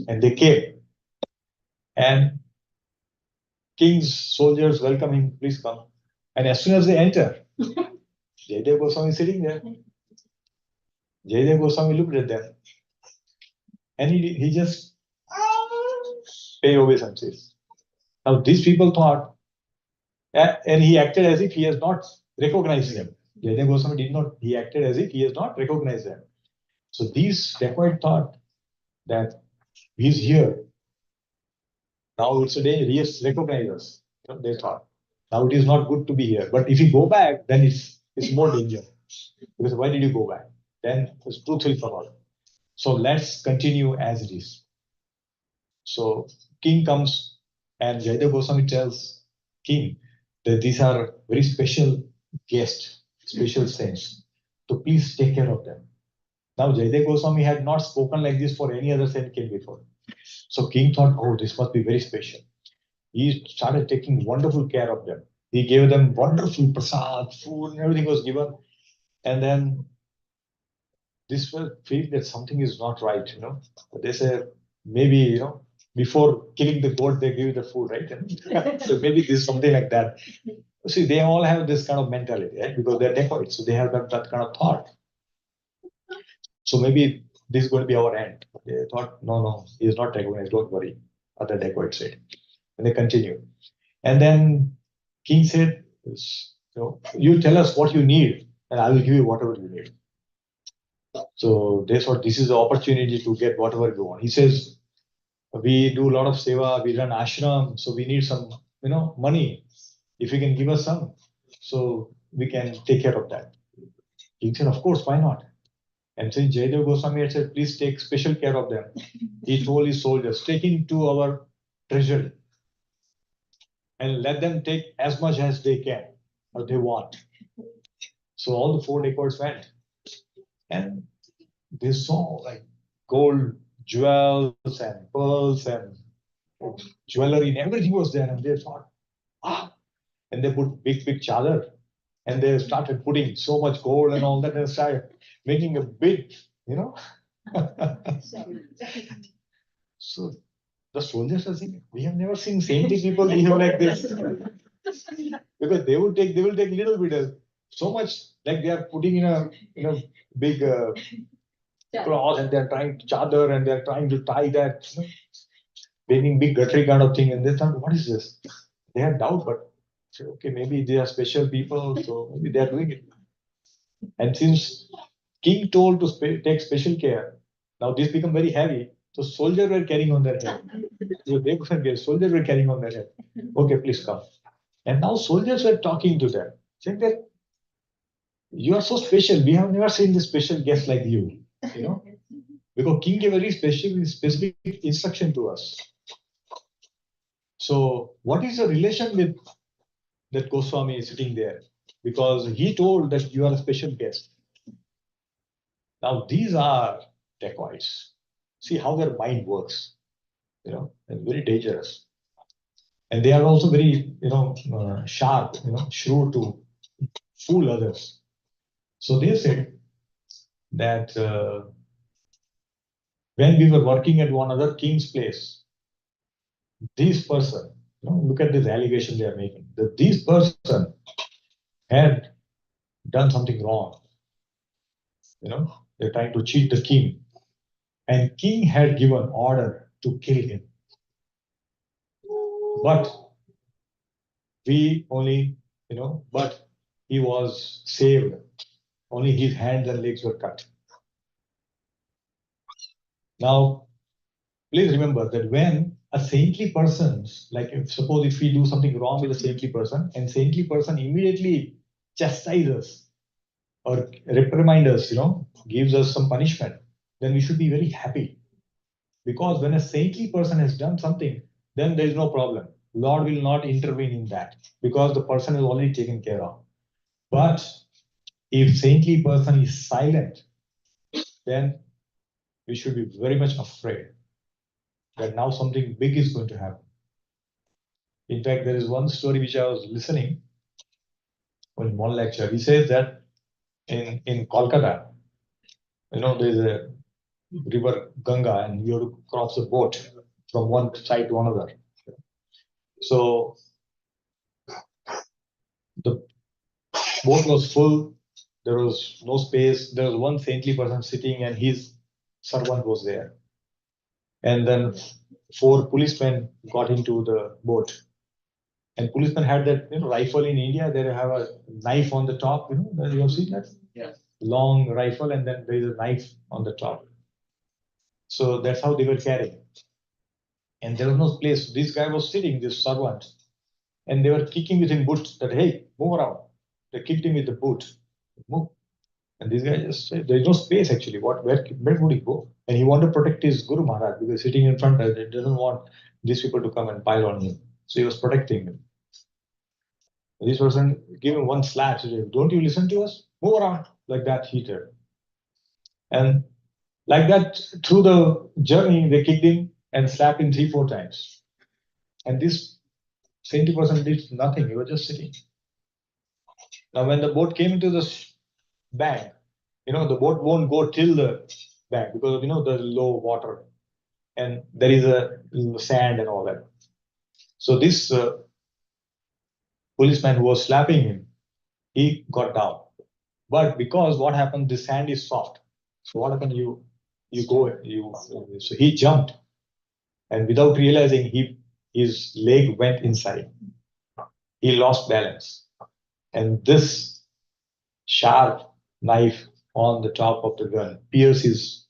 And they came. And king's soldiers welcome him, please come. And as soon as they enter, Jaydev Goswami is sitting there. Jaydev Goswami looked at them. And he just pay obeisances. Now these people thought, and he acted as if he has not recognized them. Jaydev Goswami he acted as if he has not recognized them. So these dacoits thought that he's here. Now it's a day, he has recognized us. They thought. Now it is not good to be here. But if you go back, then it's more danger. Because why did you go back? Then the truth will come out. So let's continue as it is. So king comes and Jaydev Goswami tells king that these are very special guests, special saints. So please take care of them. Now Jaydev Goswami had not spoken like this for any other saint king before. So king thought, oh, this must be very special. He started taking wonderful care of them. He gave them wonderful prasad, food, and everything was given. And then this will feel that something is not right, They say, maybe, before killing the goat, they give you the food, right? So maybe this is something like that. See, they all have this kind of mentality, right? Because they're dacoits, so they have that kind of thought. So maybe this is going to be our end. They thought, no, he's not recognized, don't worry. Other dacoits said. And they continue. And then king said, you tell us what you need, and I will give you whatever you need. So they thought this is the opportunity to get whatever you want. He says, we do a lot of seva, we run ashram, so we need some, money. If you can give us some, so we can take care of that. He said, of course, why not? And since Jaydev Goswami had said, please take special care of them, he told his soldiers, take him to our treasury and let them take as much as they can or they want. So all the 4 dacoits went and they saw like gold jewels and pearls and jewelry and everything was there. And they thought, and they put big chadar and they started putting so much gold and all that and started making a big, So the soldiers are saying, we have never seen saintly people behave like this. Because they will take little bit of so much, like they are putting in a big cloth and they're trying to chadar and they're trying to tie that, making big guttery kind of thing. And they thought, what is this? They had doubt, but said, okay, maybe they are special people, so maybe they are doing it. And since king told to take special care, now this become very heavy. So soldiers were carrying on their head. So they couldn't get, soldiers were carrying on their head. Okay, please come. And now soldiers were talking to them, saying that you are so special. We have never seen this special guest like you. Because king gave a very specific instruction to us. So what is the relation with that Goswami is sitting there? Because he told that you are a special guest. Now these are dacoits. See how their mind works, and very dangerous. And they are also very, sharp, shrewd to fool others. So they said that when we were working at one other king's place, this person, look at this allegation they are making, that this person had done something wrong. They're trying to cheat the king. And king had given order to kill him. But we only, but he was saved. Only his hands and legs were cut. Now, please remember that when a saintly person, like suppose if we do something wrong with a saintly person, and saintly person immediately chastises or reprimand us, gives us some punishment, then we should be very happy. Because when a saintly person has done something, then there is no problem. Lord will not intervene in that because the person is already taken care of. But if saintly person is silent, then we should be very much afraid that now something big is going to happen. In fact, there is one story which I was listening in one lecture. He says that in Kolkata, there's a river Ganga and you have to cross a boat from one side to another. So the boat was full, there was no space, there was one saintly person sitting and his servant was there. And then 4 policemen got into the boat. And policemen had that rifle in India, they have a knife on the top, you have seen that? Yes. Long rifle and then there is a knife on the top. So that's how they were carrying. And there was no place. This guy was sitting, this servant, and they were kicking with him boots that, hey, move around. They kicked him with the boot. Move. And this guy just said, there is no space actually. Where would he go? And he wanted to protect his Guru Maharaj because sitting in front, he doesn't want these people to come and pile on him. So he was protecting him. This person gave him one slap. He said, don't you listen to us? Move around. Like that he did. And like that, through the journey, they kicked him and slapped him 3-4 times. And this saintly person did nothing. He was just sitting. Now, when the boat came into the bank, the boat won't go till the bank because the low water and there is a sand and all that. So this policeman who was slapping him, he got down. But because what happened, the sand is soft. So what happened? So he jumped, and without realizing, his leg went inside. He lost balance, and this sharp knife on the top of the gun pierced his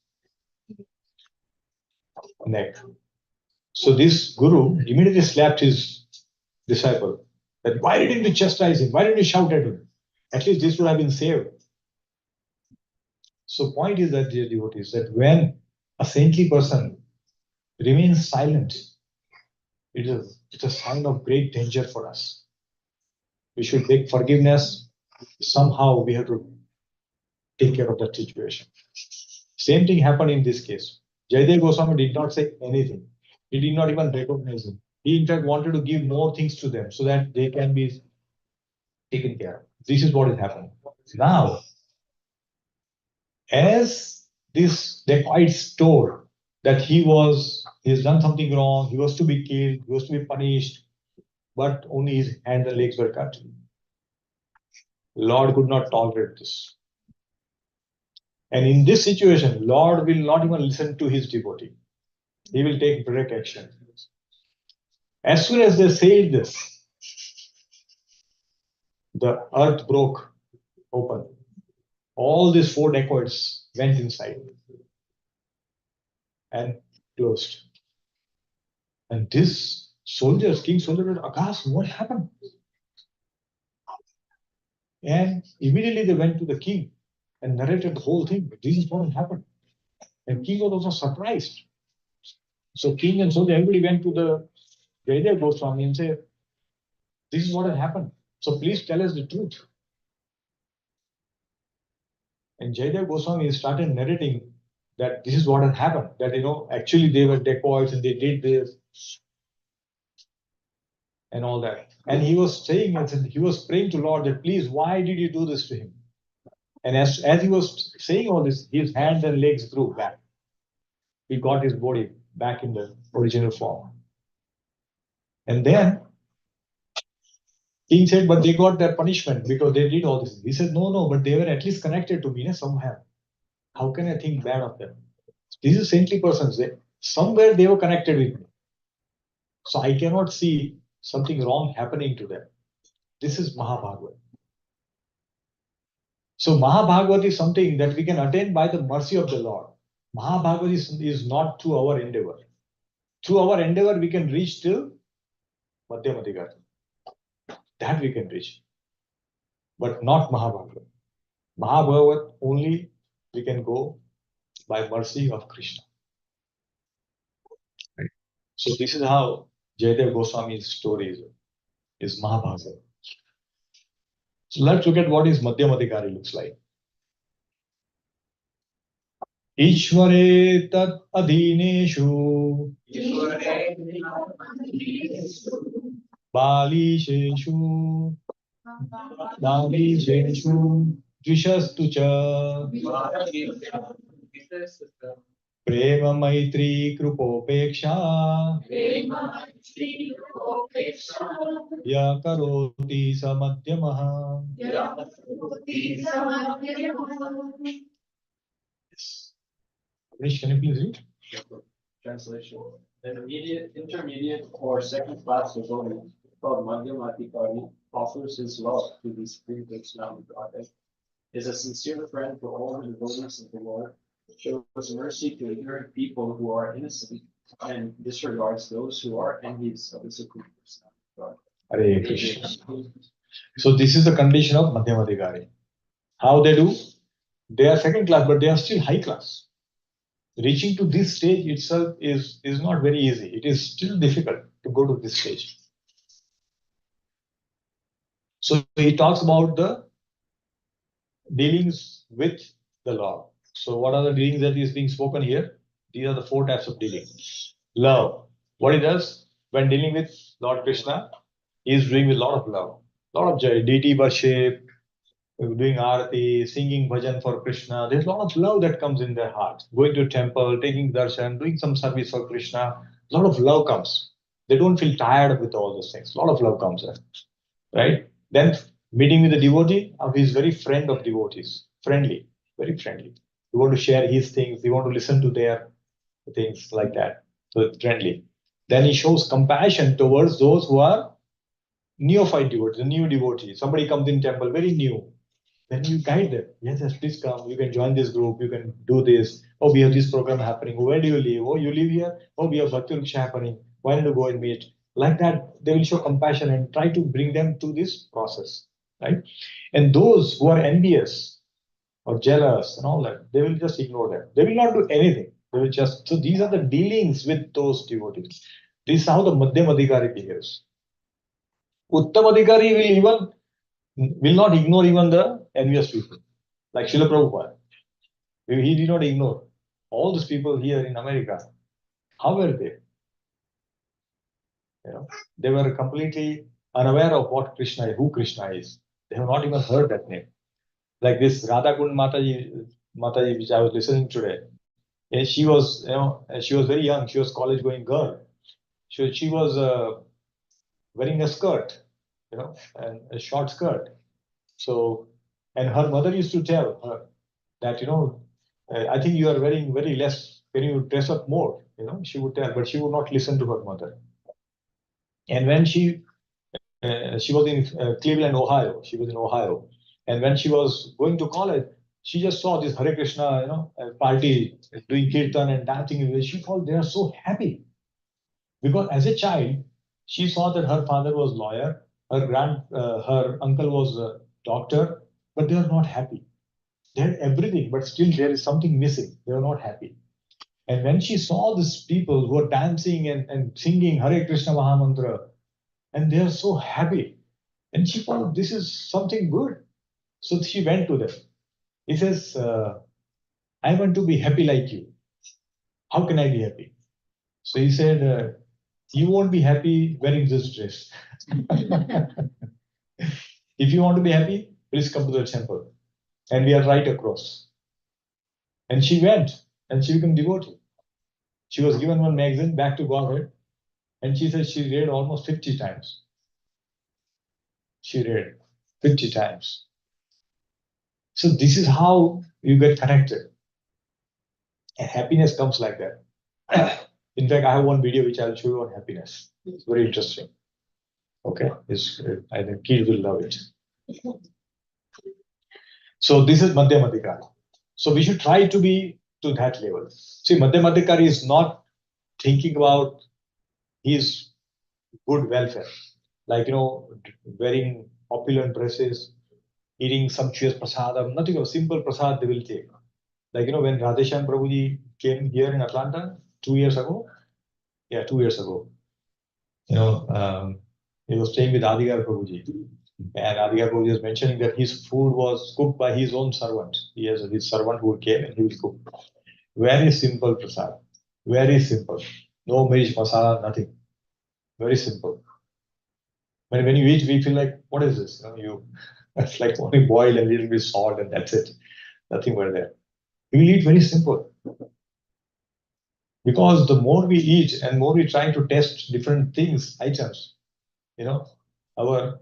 neck. So this guru immediately slapped his disciple. That why didn't you chastise him? Why didn't you shout at him? At least this would have been saved. So point is that, dear devotees, that when a saintly person remains silent, it's a sign of great danger for us. We should beg forgiveness. Somehow we have to take care of that situation. Same thing happened in this case. Jaydev Goswami did not say anything. He did not even recognize him. He in fact wanted to give more things to them so that they can be taken care of. This is what is happening. Now, as this dacoit told that he has done something wrong, he was to be killed, he was to be punished, but only his hand and legs were cut. Lord could not tolerate this. And in this situation, Lord will not even listen to his devotee. He will take direct action. As soon as they said this, the earth broke open. All these 4 dacoits went inside and closed. And this king soldier was aghast, what happened? And immediately they went to the king and narrated the whole thing. This is what happened. And king was also surprised. So king and soldier, everybody went to the Jaydev Goswami and said, this is what had happened. So please tell us the truth. And Jaydev Goswami started narrating that this is what had happened. That, actually they were dacoits and they did this and all that. And he was saying, he was praying to Lord that please, why did you do this to him? And as he was saying all this, his hands and legs grew back. He got his body back in the original form. And then king said, but they got their punishment because they did all this. He said, no, but they were at least connected to me somehow. How can I think bad of them? These are saintly persons. Somewhere they were connected with me. So I cannot see something wrong happening to them. This is Mahabhagavad. So Mahabhagavad is something that we can attain by the mercy of the Lord. Mahabhagavad is not through our endeavor. Through our endeavor, we can reach till Madhyamadikar. That we can reach. But not Mahabhagavad. Mahabhagavad only we can go by mercy of Krishna. Right. So this is how Jaydev Goswami's story is Mahabhagavad. So let's look at what is Madhyamadikari looks like. Ishvare tat adhineshu balisheshu dvishastu cha prema maitri krupopeksha ya karoti samadhyamaha. Rich, can you please read? Translation. An immediate, intermediate, or second class devotee called Madhyamadikari offers his love to the Supreme Personality Godhead, is a sincere friend for all the devotees of the Lord, shows mercy to ignorant people who are innocent, and disregards those who are envious of the Supreme Personality of God. Hare Krishna. So this is the condition of Madhyamadikari. How they do? They are second class, but they are still high class. Reaching to this stage itself is not very easy. It is still difficult to go to this stage. So he talks about the dealings with the Lord. So what are the dealings that is being spoken here? These are the 4 types of dealing. Love. What he does when dealing with Lord Krishna, he is doing with a lot of love, lot of joy, deity worship, doing arati, singing bhajan for Krishna. There's a lot of love that comes in their heart. Going to a temple, taking darshan, doing some service for Krishna. A lot of love comes. They don't feel tired with all those things. A lot of love comes in, right? Then meeting with the devotee, he's very friend of devotees, friendly, very friendly. You want to share his things, you want to listen to their things like that. So it's friendly. Then he shows compassion towards those who are neophyte devotees, a new devotee. Somebody comes in temple, very new. Then you guide them. Yes, yes, please come. You can join this group. You can do this. Oh, we have this program happening. Where do you live? Oh, you live here? Oh, we have Bhakti Vriksha happening. Why don't you go and meet? Like that, they will show compassion and try to bring them to this process, right? And those who are envious or jealous and all that, they will just ignore them. They will not do anything. They will just, so these are the dealings with those devotees. This is how the Madhyam Adhikari behaves. Uttam Adhikari will not ignore even the envious people, like Srila Prabhupada. He did not ignore all these people here in America. How were they? You know, they were completely unaware of what Krishna is, who Krishna is. They have not even heard that name. Like this Radha Kund Mataji, which I was listening today. And she was, she was very young. She was college-going girl. She was wearing a skirt, and a short skirt. So, and her mother used to tell her that, I think you are wearing very less. Can you dress up more? She would tell, but she would not listen to her mother. And when she was in Cleveland, Ohio, she was in Ohio, and when she was going to college, she just saw this Hare Krishna, party doing kirtan and dancing. She thought they are so happy because as a child, she saw that her father was lawyer, her uncle was a doctor, but they are not happy. They had everything, but still there is something missing. They are not happy. And when she saw these people who are dancing and singing Hare Krishna Mahamantra, and they are so happy, and she thought this is something good. So she went to them. He says, I want to be happy like you. How can I be happy? So he said, you won't be happy wearing this dress. If you want to be happy, please come to the temple. And we are right across. And she went and she became devotee. She was given one magazine, Back to Godhead, and she said she read almost 50 times. She read 50 times. So this is how you get connected. And happiness comes like that. In fact, I have one video which I'll show you on happiness. It's very interesting. Okay, I think kids will love it. So this is Madhyam Adhikari. So we should try to be to that level. See, Madhyam Adhikari is not thinking about his good welfare, like wearing opulent dresses, eating sumptuous prasadam, nothing of simple prasad they will take. Like when Radheshyam Prabhuji came here in Atlanta 2 years ago, 2 years ago, he was staying with Adigar Prabhuji. And Adigar Prabhuji was mentioning that his food was cooked by his own servant. He has his servant who came and he will cook. Very simple prasad. Very simple. No mirch masala, nothing. Very simple. When you eat, we feel like, what is this? It's like only boil a little bit salt and that's it. Nothing more there. We will eat very simple. Because the more we eat and more we try to test different things, items, our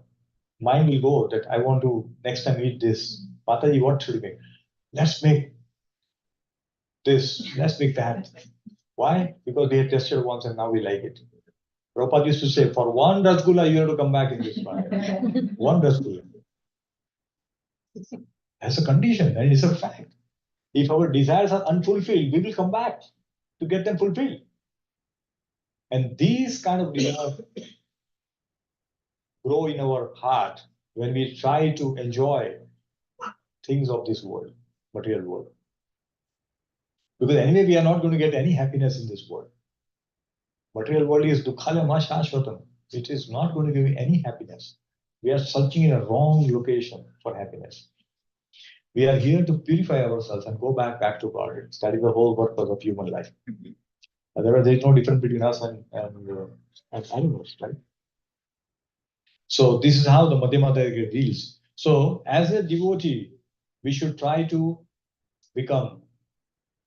mind will go that I want to next time eat this. Mataji, what should we make? Let's make this, let's make that. Why? Because we had tested once and now we like it. Prabhupada used to say, for one rasgulla, you have to come back in this market. One rasgulla. That's a condition and it's a fact. If our desires are unfulfilled, we will come back to get them fulfilled. And these kind of desires grow in our heart when we try to enjoy things of this world, material world. Because anyway, we are not going to get any happiness in this world. Material world is dukkhala ma shashvatam. It is not going to give you any happiness. We are searching in a wrong location for happiness. We are here to purify ourselves and go back to God. That is the whole purpose of human life. Otherwise, there is no difference between us and animals, right? So this is how the Madhyamata deals. So as a devotee, we should try to become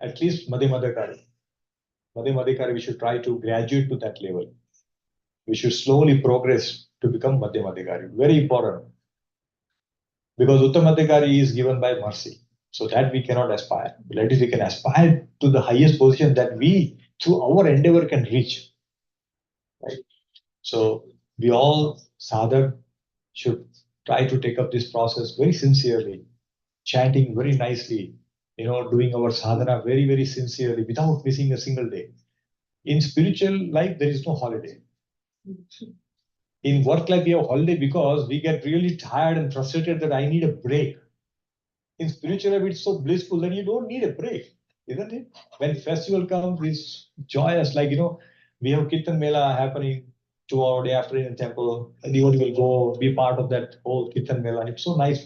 at least Madhyamadakari. Madhyamadakari, we should try to graduate to that level. We should slowly progress to become Madhyamadakari. Very important. Because Uttamadakari is given by mercy. So that we cannot aspire. But at least we can aspire to the highest position that we, through our endeavor, can reach. Right? So we all, sadhak, should try to take up this process very sincerely, chanting very nicely, doing our sadhana very, very sincerely without missing a single day. In spiritual life, there is no holiday. In work life, we have holiday because we get really tired and frustrated that I need a break. In spiritual life, it's so blissful that you don't need a break, isn't it? When festival comes, it's joyous. Like, we have Kirtan Mela happening 2 hour day after in the temple. And devotee will go be part of that whole Kirtan Mela. It's so nice.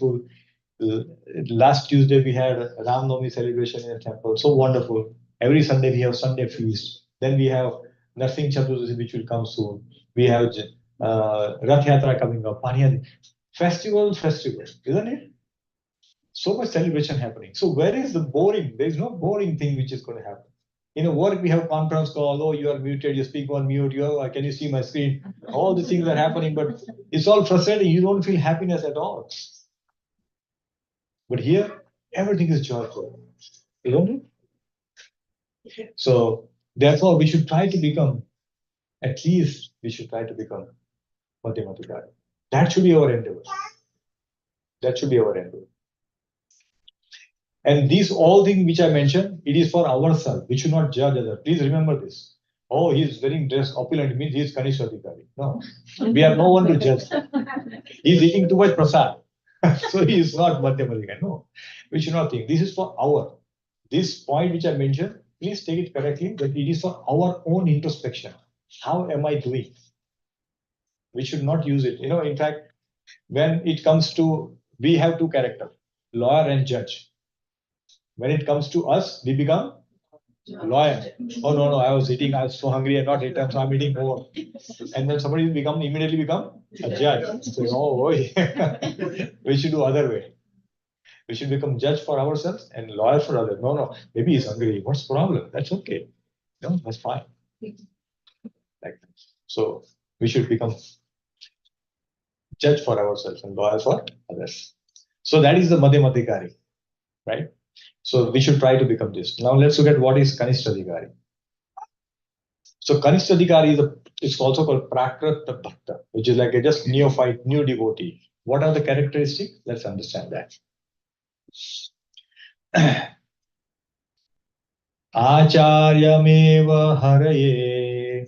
Last Tuesday, we had Ram Navami celebration in the temple. So wonderful. Every Sunday, we have Sunday feast. Then we have Narsingh Chaturdashi, which will come soon. We have Rath Yatra coming up. Festival, isn't it? So much celebration happening. So where is the boring? There is no boring thing which is going to happen. In work, we have conference call. Oh, you are muted. You speak on mute. Can you see my screen? All these things are happening, but it's all frustrating. You don't feel happiness at all. But here, everything is joyful, isn't it? So therefore, we should try to become, at least we should try to become Madhyamadakari. That should be our endeavor. That should be our endeavor. And these all things which I mentioned, it is for ourselves. We should not judge others. Please remember this. Oh, he is wearing dress opulent, means he is Kanishka Adhikari. No, we have no one to judge. He is eating too much prasad. So he is not Madhyamadikari. No, we should not think. This is for this point which I mentioned, please take it correctly, that it is for our own introspection. How am I doing? We should not use it. In fact, when it comes to, we have two characters, lawyer and judge. When it comes to us, we become lawyer. Oh no, I was so hungry and not eaten, so I'm eating more. And then somebody immediately become a judge. So, boy. We should do other way. We should become judge for ourselves and lawyer for others. No, maybe he's hungry. What's the problem? That's okay. No, that's fine. Like, so we should become judge for ourselves and lawyer for others. So that is the Madhyamadikari, right? So we should try to become this. Now let's look at what is Kanishthadikari. So Kanishthadikari is also called Prakrata Bhakta, which is like a just neophyte, new devotee. What are the characteristics? Let's understand that. Acharyameva haraye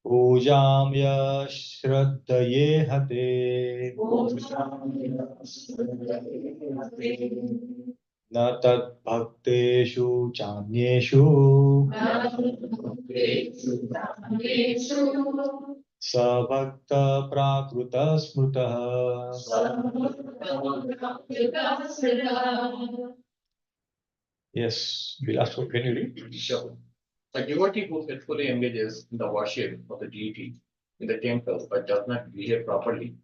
Pujam yashraddaye hate Na tat bhakteshu chanyeshu Sabhakta prakruta smrutah. Yes, Vilas, can you read? Sure. A devotee who faithfully engages in the worship of the deity in the temple but does not behave properly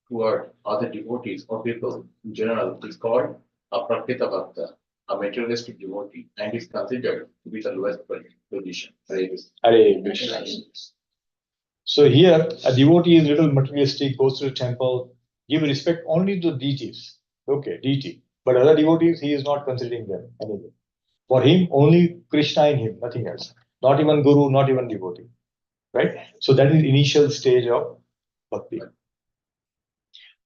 toward other devotees or people in general is called a Prakrita Bhakta, a materialistic devotee, and is considered to be the lowest position. Hare Krishna. So here, a devotee is little materialistic, goes to the temple, give respect only to deities. Okay, deity. But other devotees, he is not considering them anyway. For him, only Krishna in him, nothing else. Not even guru, not even devotee. Right? So that is initial stage of bhakti.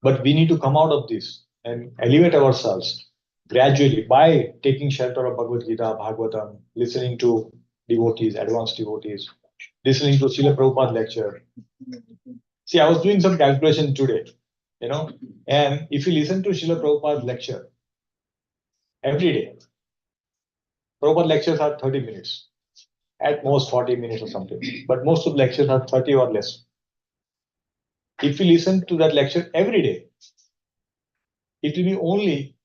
But we need to come out of this and elevate ourselves gradually by taking shelter of Bhagavad Gita, Bhagavatam, listening to devotees, advanced devotees, listening to Srila Prabhupada lecture. See, I was doing some calculation today, and if you listen to Srila Prabhupada lecture every day, Prabhupada lectures are 30 minutes, at most 40 minutes or something, but most of the lectures are 30 or less. If you listen to that lecture every day, it will be only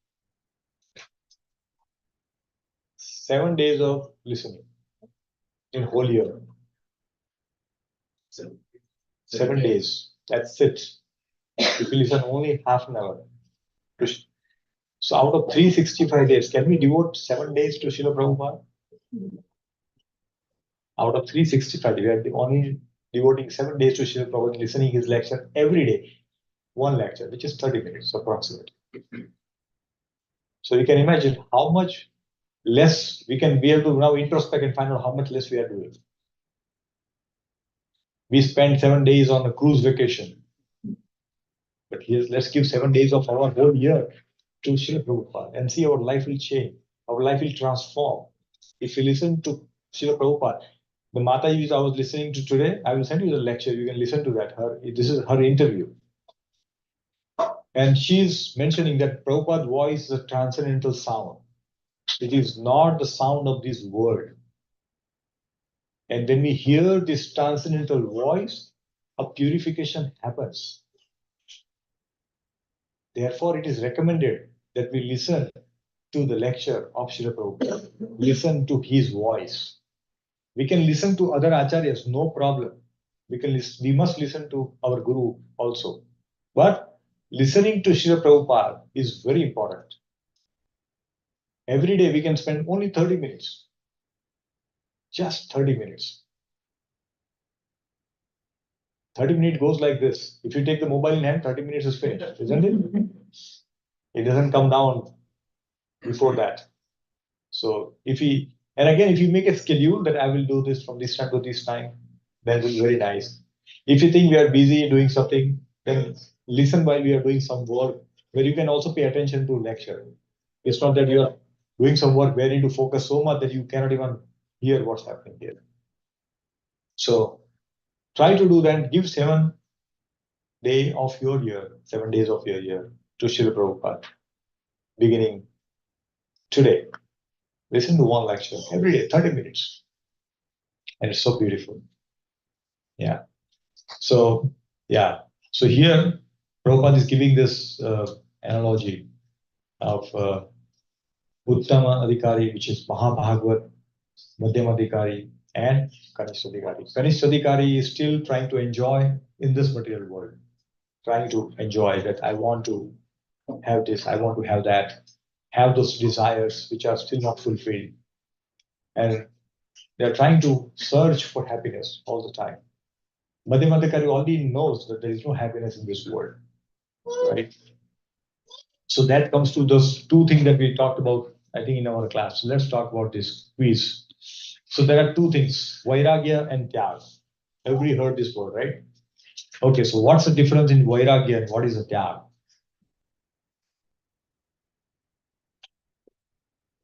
7 days of listening in whole year. 7 days. That's it. If you listen only half an hour. So out of 365 days, can we devote 7 days to Srila Prabhupada? Out of 365, we are only devoting 7 days to Srila Prabhupada, listening his lecture every day. One lecture, which is 30 minutes approximately. So you can imagine how much less we can be able to now introspect and find out how much less we are doing. We spend 7 days on a cruise vacation. But here's, let's give 7 days of our whole year to Srila Prabhupada and see our life will change. Our life will transform. If you listen to Srila Prabhupada, the Mataji I was listening to today, I will send you the lecture. You can listen to that. This is her interview. And she's mentioning that Prabhupada's voice is a transcendental sound. It is not the sound of this world. And when we hear this transcendental voice, a purification happens. Therefore, it is recommended that we listen to the lecture of Srila Prabhupada, listen to his voice. We can listen to other acharyas, no problem. We must listen to our guru also. But listening to Srila Prabhupada is very important. Every day we can spend only 30 minutes. Just 30 minutes. 30 minutes goes like this. If you take the mobile in hand, 30 minutes is finished, isn't it? It doesn't come down before that. So if you make a schedule that I will do this from this time to this time, then it will be very nice. If you think we are busy doing something, then listen while we are doing some work, where you can also pay attention to lecture. It's not that you are doing some work where you need to focus so much that you cannot even hear what's happening here. So try to do that. Give 7 days of your year to Srila Prabhupada, beginning today. Listen to one lecture every day, 30 minutes. And it's so beautiful. Yeah. So here, Prabhupada is giving this analogy of Uttama Adhikari, which is Mahabhagavat, Madhyama Adhikari, and Kanishta Adhikari. Kanishta Adhikari is still trying to enjoy in this material world, trying to enjoy that I want to have this, I want to have that, have those desires which are still not fulfilled. And they're trying to search for happiness all the time. Madhyama Adhikari already knows that there is no happiness in this world, right? So that comes to those 2 things that we talked about, I think, in our class. So let's talk about this quiz. So there are 2 things, Vairagya and Tyag. Everybody heard this word, right? Okay, so what's the difference in Vairagya and what is a Tyag?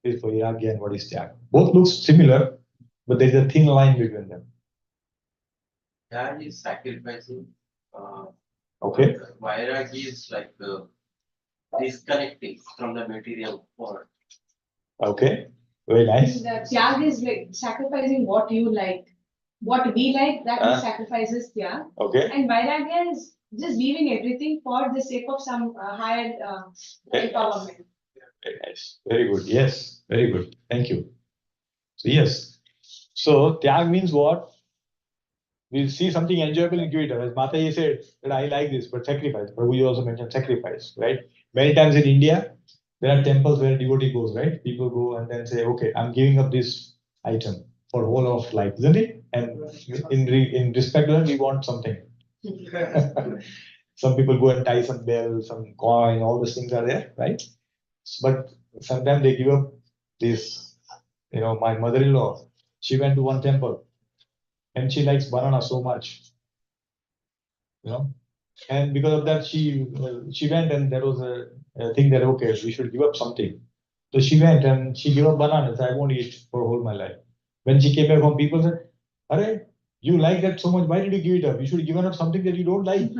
Is Vairagya and what is Tyag? Both look similar, but there's a thin line between them. Tyag is sacrificing. Okay. Vairagya is like disconnecting from the material world. Okay, very nice. The tyag is like sacrificing what you like. What we like, that is sacrifices tyag. Okay. And vairagya is just leaving everything for the sake of some higher empowerment. Very nice. Very good. Yes, very good. Thank you. So yes. So Tyag means what? We see something enjoyable and give it up. As Mataji said that I like this, but sacrifice. Prabhuji also mentioned sacrifice, right? Many times in India, there are temples where devotee goes, right? People go and then say, okay, I'm giving up this item for whole of life, isn't it? And in respect to that, we want something. Some people go and tie some bell, some coin, all those things are there, right? But sometimes they give up this. My mother-in-law, she went to one temple and she likes banana so much, and because of that, she went, and there was a thing that, okay, we should give up something. So she went and she gave up bananas. I won't eat for whole my life. When she came back home, people said, "Arey, you like that so much. Why did you give it up? You should have given up something that you don't like."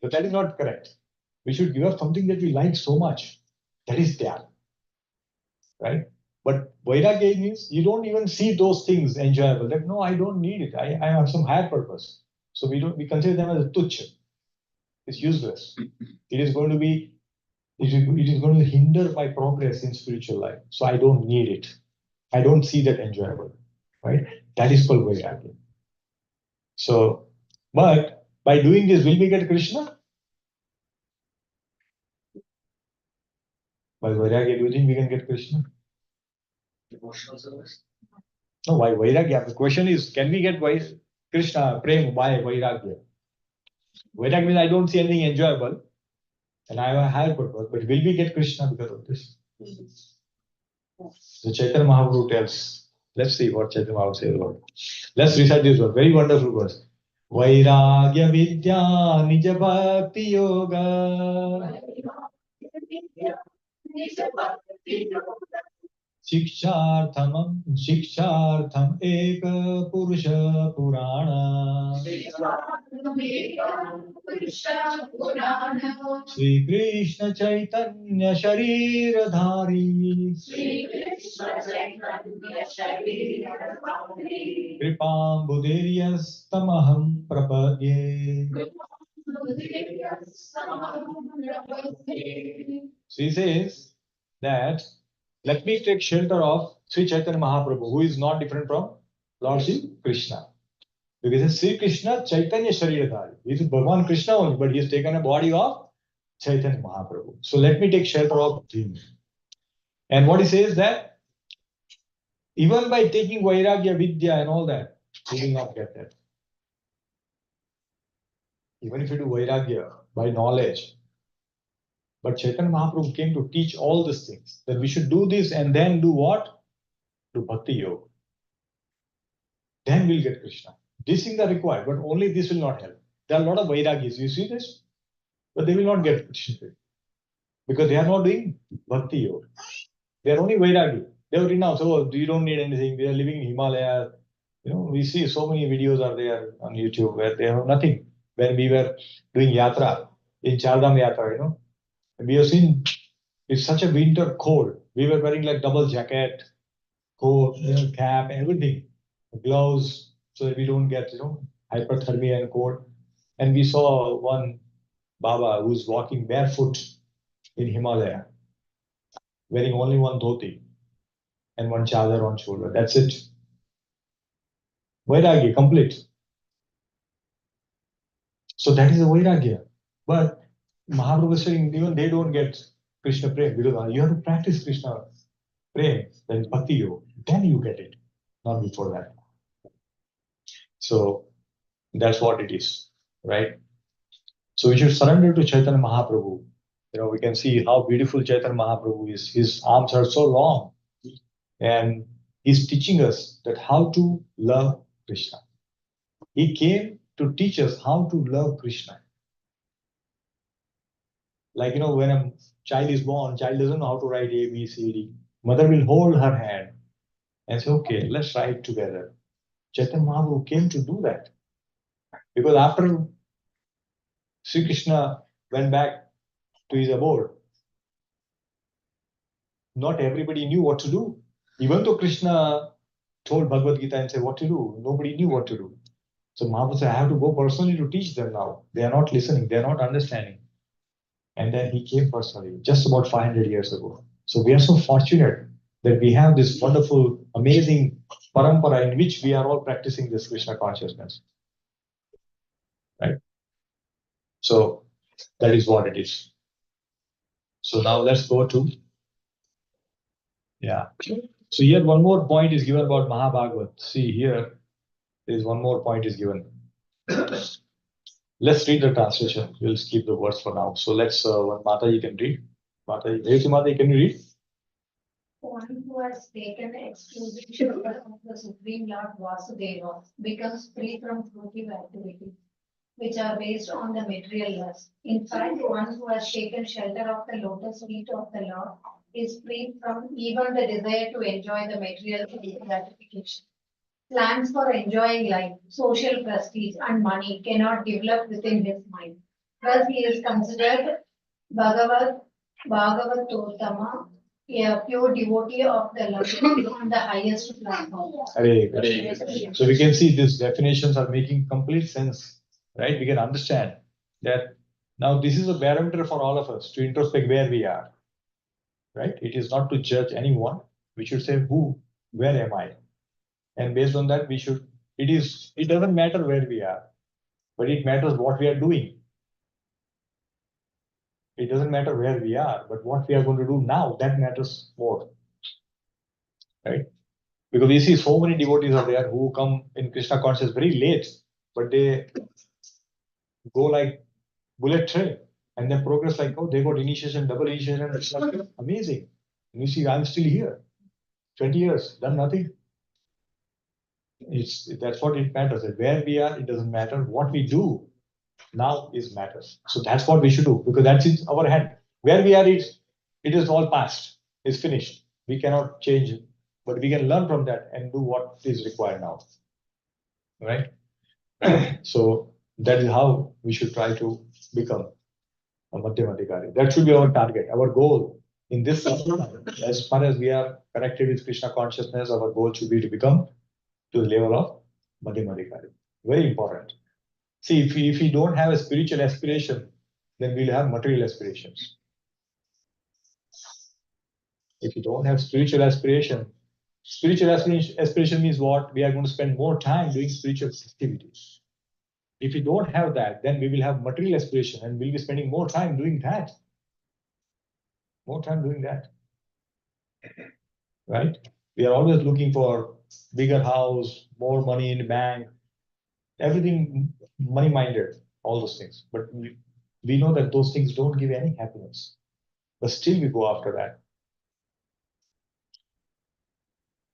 But that is not correct. We should give up something that we like so much. That is Tyag, right? But Vairagya means you don't even see those things enjoyable. Like, no, I don't need it. I have some higher purpose. So we consider them as a tuchya. It's useless. It is going to be, it is going to hinder my progress in spiritual life. So I don't need it. I don't see that enjoyable, right? That is called vairagya. So, but by doing this, will we get Krishna? By vairagya, do you think we can get Krishna? Devotional service. No, why vairagya? The question is, can we get Krishna, prem, by vairagya? Vairagya means I don't see anything enjoyable and I have a higher purpose, but will we get Krishna because of this? So Chaitanya Mahaprabhu tells, let's see what Chaitanya Mahaprabhu says about it. Let's recite this verse, very wonderful verse. Vairagya vidya nija bhakti yoga शिक्षार्थम एक पुरुष पुराण श्री कृष्ण चैतन्य शरीरधारी कृपाम्बुदेर्यस्तमहं प्रपद्ये. So he says that let me take shelter of Sri Chaitanya Mahaprabhu, who is not different from Lord Sri Krishna. Because Sri Krishna Chaitanya Sharidhari. He is Bhagavan Krishna only, but he has taken a body of Chaitanya Mahaprabhu. So let me take shelter of him. And what he says that even by taking Vairagya Vidya and all that, we will not get that. Even if you do Vairagya by knowledge. But Chaitanya Mahaprabhu came to teach all these things. That we should do this and then do what? Do Bhakti Yoga. Then we'll get Krishna. These things are required, but only this will not help. There are a lot of Vairagis, you see this? But they will not get Krishna. Because they are not doing Bhakti Yoga. They are only Vairagi. They are renounced. Oh, you don't need anything. They are living in Himalaya. You know, we see so many videos are there on YouTube where they have nothing. When we were doing Yatra, in Chardham Yatra, you know, we have seen it's such a winter cold. We were wearing like double jacket, coat, you know, cap, everything, gloves, so that we don't get, you know, hyperthermia and cold. And we saw one Baba who's walking barefoot in Himalaya, wearing only one dhoti and one chadar on shoulder. That's it. Vairagya, complete. So that is a Vairagya. But Mahaprabhu is saying even they don't get Krishna Prem because you have to practice Krishna Prem, then Bhakti Yoga, then you get it, not before that. So that's what it is, right? So we should surrender to Chaitanya Mahaprabhu. You know, we can see how beautiful Chaitanya Mahaprabhu is. His arms are so long and he's teaching us that how to love Krishna. He came to teach us how to love Krishna. Like, you know, when a child is born, child doesn't know how to write A, B, C, D. Mother will hold her hand and say, okay, let's write together. Chaitanya Mahaprabhu came to do that. Because after Sri Krishna went back to his abode, not everybody knew what to do. Even though Krishna told Bhagavad Gita and said what to do, nobody knew what to do. So Mahaprabhu said, I have to go personally to teach them now. They are not listening, they are not understanding. And then he came personally, just about 500 years ago. So we are so fortunate that we have this wonderful, amazing parampara in which we are all practicing this Krishna consciousness. Right? So that is what it is. So now let's go to, yeah. So here one more point is given about Mahabhagavat. See here, there is one more point is given. Let's read the translation. We'll skip the words for now. So let's, Mataji can read. Mataji, can you read? One who has taken exclusive shelter of the Supreme Lord Vasudeva becomes free from fruitive activities, which are based on the material lust. In fact, one who has taken shelter of the lotus feet of the Lord is free from even the desire to enjoy the material gratification. Plans for enjoying life, social prestige, and money cannot develop within his mind. Thus, he is considered Bhagavatottama, a pure devotee of the Lord on the highest platform. So we can see these definitions are making complete sense, right? We can understand that Now, this is a barometer for all of us to introspect where we are, right? It is not to judge anyone. We should say, where am I? And based on that, it doesn't matter where we are, but it matters what we are doing. It doesn't matter where we are, but what we are going to do now, that matters more, right? Because we see so many devotees are there who come in Krishna consciousness very late, but they go like bullet train and then progress like, oh, they got initiation, double initiation. It's like amazing. And you see, I'm still here, 20 years, done nothing. That's what it matters. That where we are, it doesn't matter. What we do now is matters. So that's what we should do, because that's in our hand. Where we are, it is all past. It's finished. We cannot change it, but we can learn from that and do what is required now. Right? So that is how we should try to become a Madhyamadikari. That should be our target, our goal in this lifetime. As far as we are connected with Krishna consciousness, our goal should be to become to the level of Madhyamadikari. Very important. See, if we don't have a spiritual aspiration, then we'll have material aspirations. If you don't have spiritual aspiration means what? We are going to spend more time doing spiritual activities. If we don't have that, then we will have material aspiration and we'll be spending more time doing that. More time doing that. Right? We are always looking for bigger house, more money in the bank, everything money-minded, all those things. But we know that those things don't give any happiness. But still we go after that.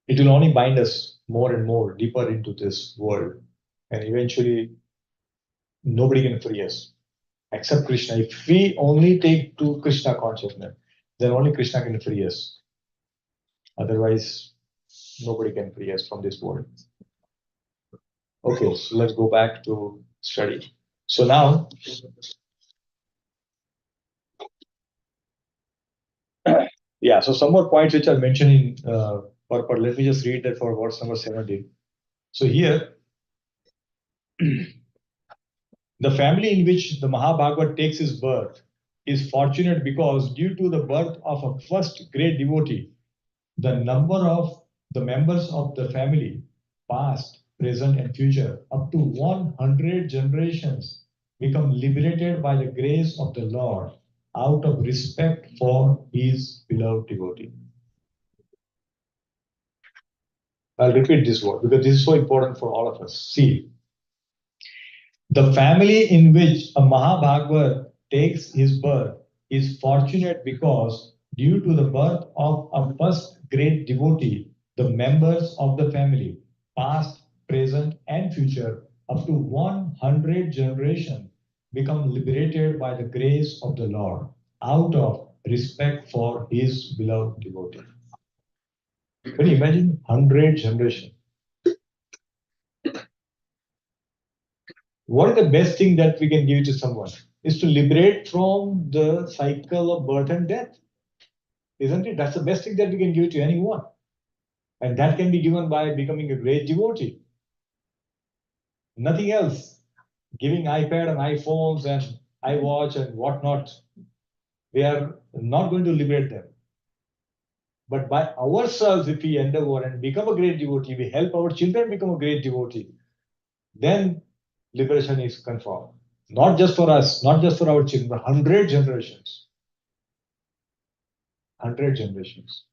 It will only bind us more and more deeper into this world. And eventually, nobody can free us except Krishna. If we only take to Krishna consciousness, then only Krishna can free us. Otherwise, nobody can free us from this world. Okay, so let's go back to study. So now, yeah, so some more points which are mentioned in purport. Let me just read that for verse number 17. So here, the family in which the Mahabhagavat takes his birth is fortunate because due to the birth of a first great devotee, the number of the members of the family, past, present, and future, up to 100 generations, become liberated by the grace of the Lord out of respect for his beloved devotee. I'll repeat this word because this is so important for all of us. See, the family in which a Mahabhagavat takes his birth is fortunate because due to the birth of a first great devotee, the members of the family, past, present, and future, up to 100 generations, become liberated by the grace of the Lord out of respect for his beloved devotee. Can you imagine 100 generations? What is the best thing that we can give to someone? Is to liberate from the cycle of birth and death. Isn't it? That's the best thing that we can give to anyone. And that can be given by becoming a great devotee. Nothing else. Giving iPad and iPhones and iWatch and whatnot, we are not going to liberate them. But by ourselves, if we endeavor and become a great devotee, we help our children become a great devotee, then liberation is confirmed. Not just for us, not just for our children, but 100 generations. 100 generations.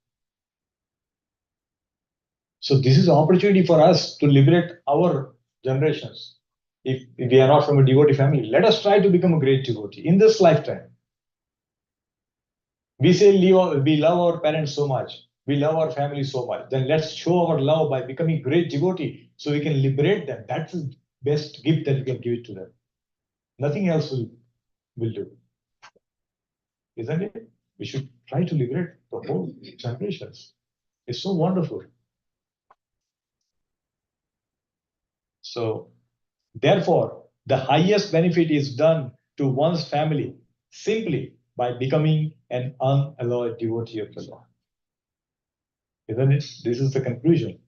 So this is an opportunity for us to liberate our generations. If we are not from a devotee family, let us try to become a great devotee in this lifetime. We say we love our parents so much, we love our family so much. Then let's show our love by becoming great devotee so we can liberate them. That's the best gift that we can give it to them. Nothing else will do. Isn't it? We should try to liberate the whole generations. It's so wonderful. So, therefore, the highest benefit is done to one's family simply by becoming an unalloyed devotee of the Lord. Isn't it? This is the conclusion.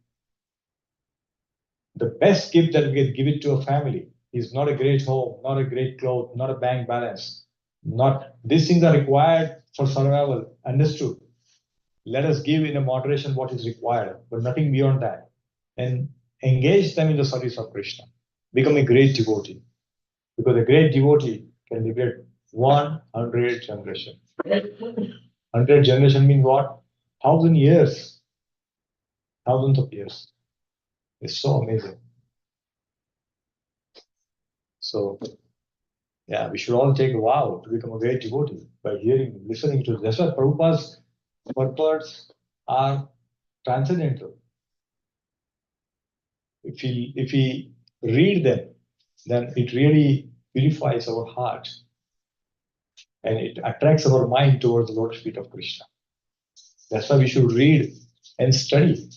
The best gift that we can give it to a family is not a great home, not a great clothes, not a bank balance, Not these things are required for survival, understood. Let us give in a moderation what is required, but nothing beyond that. And engage them in the service of Krishna. Become a great devotee. Because a great devotee can liberate 100 generations. 100 generation means what? 1,000 years. Thousands of years. It's so amazing. So, yeah, we should all take a vow to become a great devotee by hearing, listening to. That's why Prabhupada's purports are transcendental. If we read them, then it really purifies our heart and it attracts our mind towards the lotus feet of Krishna. That's why we should read and study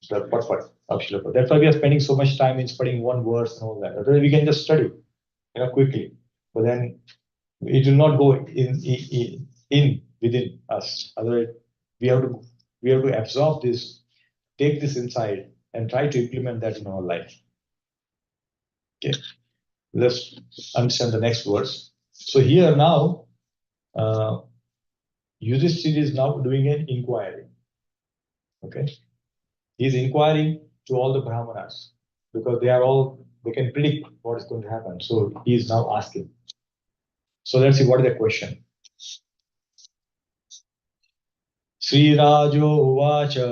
the purport of Srila Prabhupada. That's why we are spending so much time in studying one verse and all that. Otherwise, we can just study, quickly. But then it will not go in within us. Otherwise, we have to absorb this, take this inside, and try to implement that in our life. Okay, let's understand the next verse. So here now, Yudhishthira is now doing an inquiry. Okay, he is inquiring to all the Brahmanas because they can predict what is going to happen. So he is now asking. So let's see what is the question. Sri Rajo Uvacha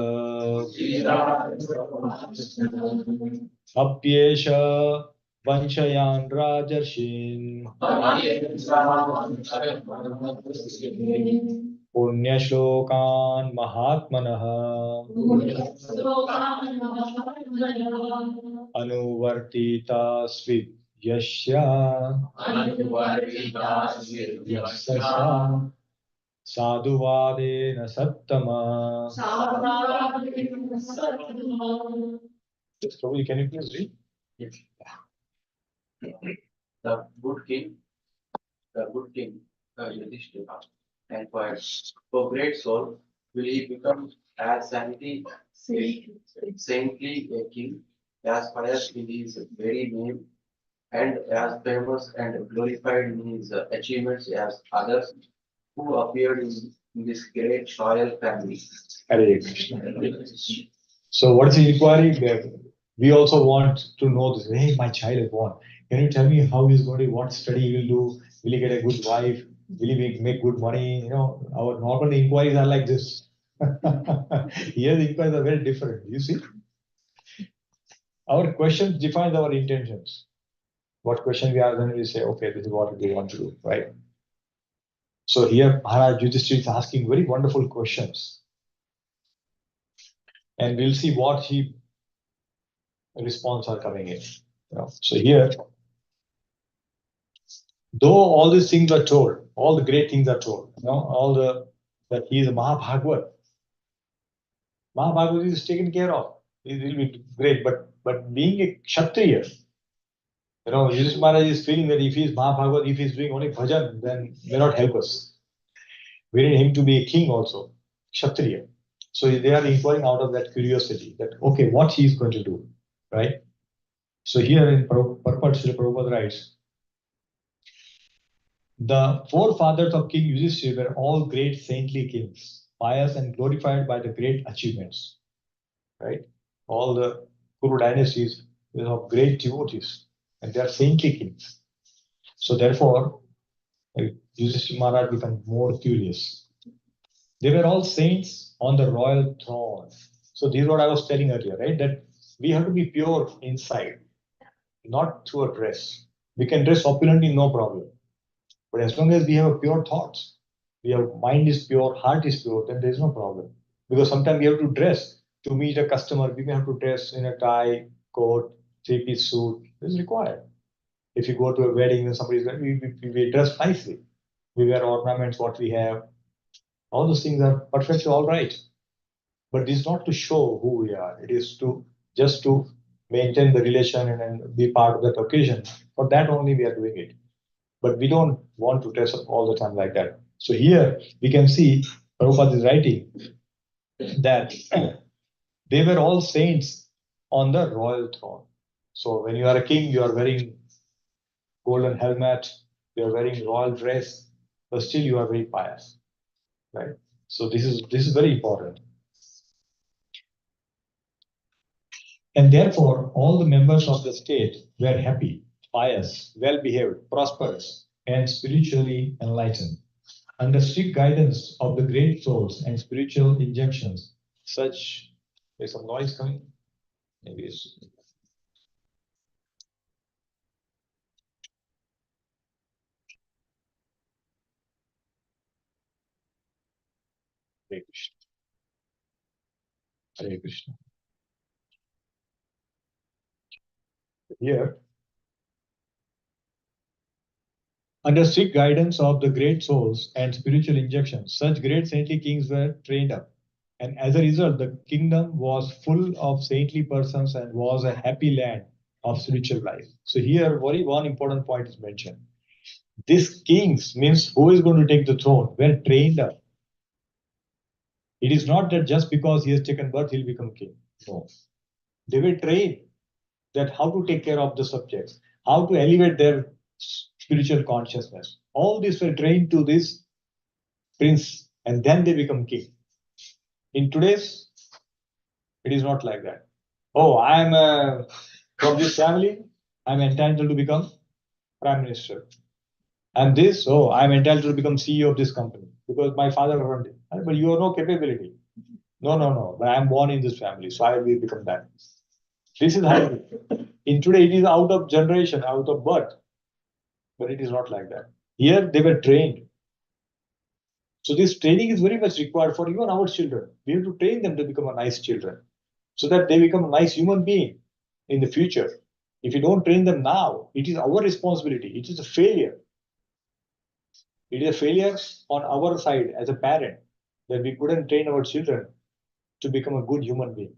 Apyesha Vanchayan Rajarshin Punyashlokan Mahatmanah Anuvartita Svit Yashya Yasasya Sadhuvadena Sattama. Yes, Prabhu, can you please read? Yes. The good king, Yudhishthira, inquired, "O great soul, will he become as saintly a king, as pious in his very name, and as famous and glorified in his achievements as others who appeared in this great royal family?" Hare Krishna. So what is the inquiry? We also want to know this. Hey, my child is born. Can you tell me how he's going to, what study he will do? Will he get a good wife? Will he make good money? Our normal inquiries are like this. Here the inquiries are very different. You see? Our questions define our intentions. What question we ask, then we say, okay, this is what we want to do, right? So here Maharaj Yudhishthira is asking very wonderful questions. And we'll see what response are coming in. So here, though all these things are told, all the great things are told, that he is a Mahabhagavad. Mahabhagavad is taken care of. It will be great, but being a Kshatriya, Yudhishthira Maharaj is feeling that if he is Mahabhagavad, if he is doing only bhajan, then may not help us. We need him to be a king also, Kshatriya. So they are inquiring out of that curiosity that, okay, what he is going to do, right? So here in Purport, Srila Prabhupada writes, the forefathers of King Yudhishthira were all great saintly kings, pious and glorified by the great achievements, right? All the Kuru dynasties were of great devotees, and they are saintly kings. So therefore, Yudhishthira Maharaj became more curious. They were all saints on the royal throne. So this is what I was telling earlier, right? That we have to be pure inside, not through a dress. We can dress opulently, no problem. But as long as we have pure thoughts, mind is pure, heart is pure, then there is no problem. Because sometimes we have to dress to meet a customer. We may have to dress in a tie, coat, three-piece suit. This is required. If you go to a wedding and somebody's we dress nicely. We wear ornaments, what we have. All those things are perfectly all right. But this is not to show who we are. It is just to maintain the relation and be part of that occasion. For that only we are doing it. But we don't want to dress up all the time like that. So here we can see Prabhupada is writing that they were all saints on the royal throne. So when you are a king, you are wearing golden helmet, you are wearing royal dress, but still you are very pious, right? So this is very important. And therefore, all the members of the state were happy, pious, well-behaved, prosperous, and spiritually enlightened. Under strict guidance of the great souls and spiritual injunctions, such, there's some noise coming. Maybe it's Hare Krishna. Hare Krishna. Here, under strict guidance of the great souls and spiritual injunctions, such great saintly kings were trained up. And as a result, the kingdom was full of saintly persons and was a happy land of spiritual life. So here, very one important point is mentioned. These kings means who is going to take the throne were trained up. It is not that just because he has taken birth, he'll become king. No. They were trained that how to take care of the subjects, how to elevate their spiritual consciousness. All these were trained to this prince, and then they become king. In today's, it is not like that. Oh, I am from this family, I'm entitled to become prime minister. And this, oh, I'm entitled to become CEO of this company because my father runs it. But you have no capability. No. But I'm born in this family, so I will become that. This is how in today it is out of generation, out of birth. But it is not like that. Here they were trained. So this training is very much required for even our children. We have to train them to become a nice children so that they become a nice human being in the future. If you don't train them now, it is our responsibility. It is a failure. It is a failure on our side as a parent that we couldn't train our children to become a good human being.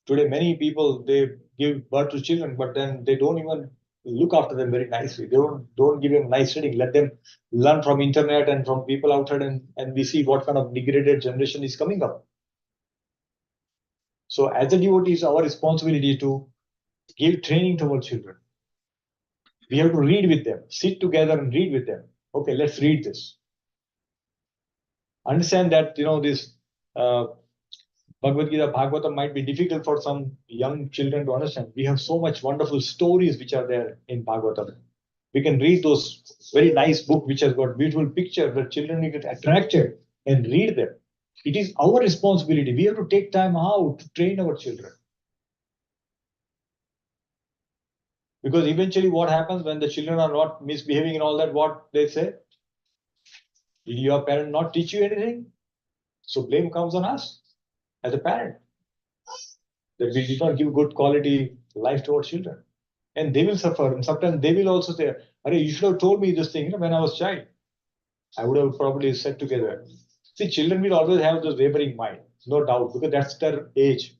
Today, many people, they give birth to children, but then they don't even look after them very nicely. They don't give them nice training. Let them learn from internet and from people outside, and we see what kind of degraded generation is coming up. So as a devotee, it's our responsibility to give training to our children. We have to read with them, sit together and read with them. Okay, let's read this. Understand that, this Bhagavad Gita, Bhagavatam might be difficult for some young children to understand. We have so much wonderful stories which are there in Bhagavatam. We can read those very nice book which has got beautiful pictures that children will get attracted and read them. It is our responsibility. We have to take time out to train our children. Because eventually what happens when the children are not misbehaving and all that, what they say? Did your parent not teach you anything? So blame comes on us as a parent. That we did not give good quality life to our children. And they will suffer. And sometimes they will also say, "Arey, you should have told me this thing, when I was a child. I would have probably sat together." See, children will always have this wavering mind, no doubt, because that's their age.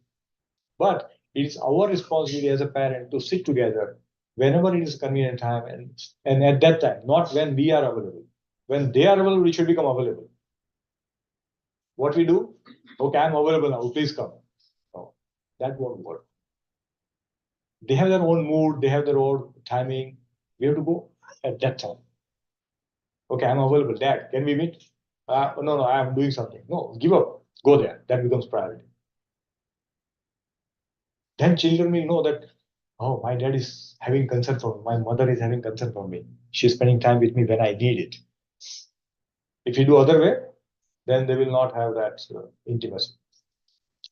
But it is our responsibility as a parent to sit together whenever it is convenient time and at that time, not when we are available. When they are available, we should become available. What we do? Okay, I'm available now, please come. No, that won't work. They have their own mood, they have their own timing. We have to go at that time. Okay, I'm available. Dad, can we meet? No, I'm doing something. No, give up. Go there. That becomes priority. Then children will know that, oh, my dad is having concern for me. My mother is having concern for me. She's spending time with me when I need it. If you do other way, then they will not have that intimacy.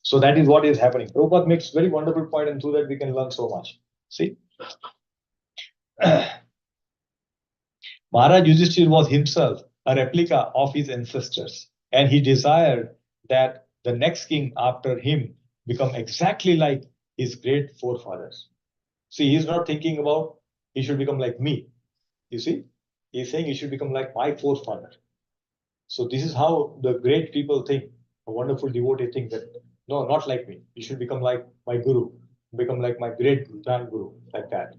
So that is what is happening. Prabhupada makes very wonderful point, and through that we can learn so much. See? Maharaj Yudhishthir was himself a replica of his ancestors, and he desired that the next king after him become exactly like his great forefathers. See, he's not thinking about he should become like me. You see? He's saying he should become like my forefather. So this is how the great people think, a wonderful devotee think that, no, not like me. You should become like my guru, become like my great grand guru, like that.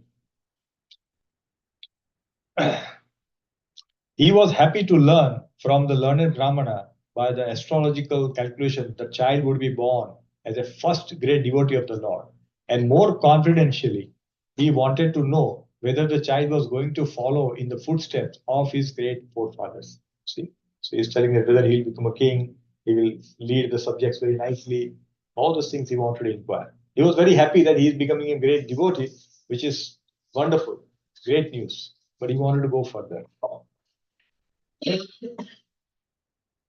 He was happy to learn from the learned Brahmana by the astrological calculation the child would be born as a first great devotee of the Lord. And more confidentially, he wanted to know whether the child was going to follow in the footsteps of his great forefathers. See? So he's telling that whether he'll become a king, he will lead the subjects very nicely, all those things he wanted to inquire. He was very happy that he's becoming a great devotee, which is wonderful, great news. But he wanted to go further.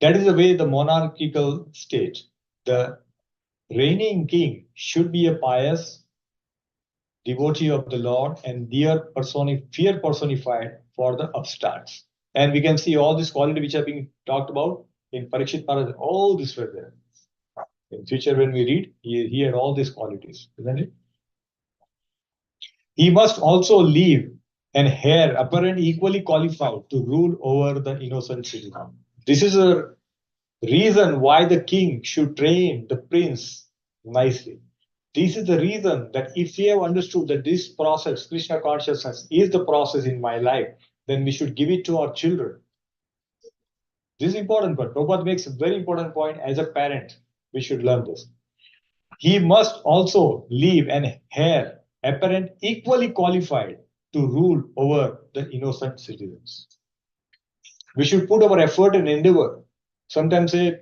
That is the way the monarchical state, the reigning king should be a pious devotee of the Lord and fear personified for the upstarts. And we can see all these qualities which are being talked about in Parikshit Maharaj, all this were there. In future, when we read, he had all these qualities, isn't it? He must also leave an heir apparent equally qualified to rule over the innocent citizen. This is a reason why the king should train the prince nicely. This is the reason that if we have understood that this process, Krishna consciousness, is the process in my life, then we should give it to our children. This is important, but Prabhupada makes a very important point. As a parent, we should learn this. He must also leave an heir apparent equally qualified to rule over the innocent citizens. We should put our effort and endeavor. Sometimes say,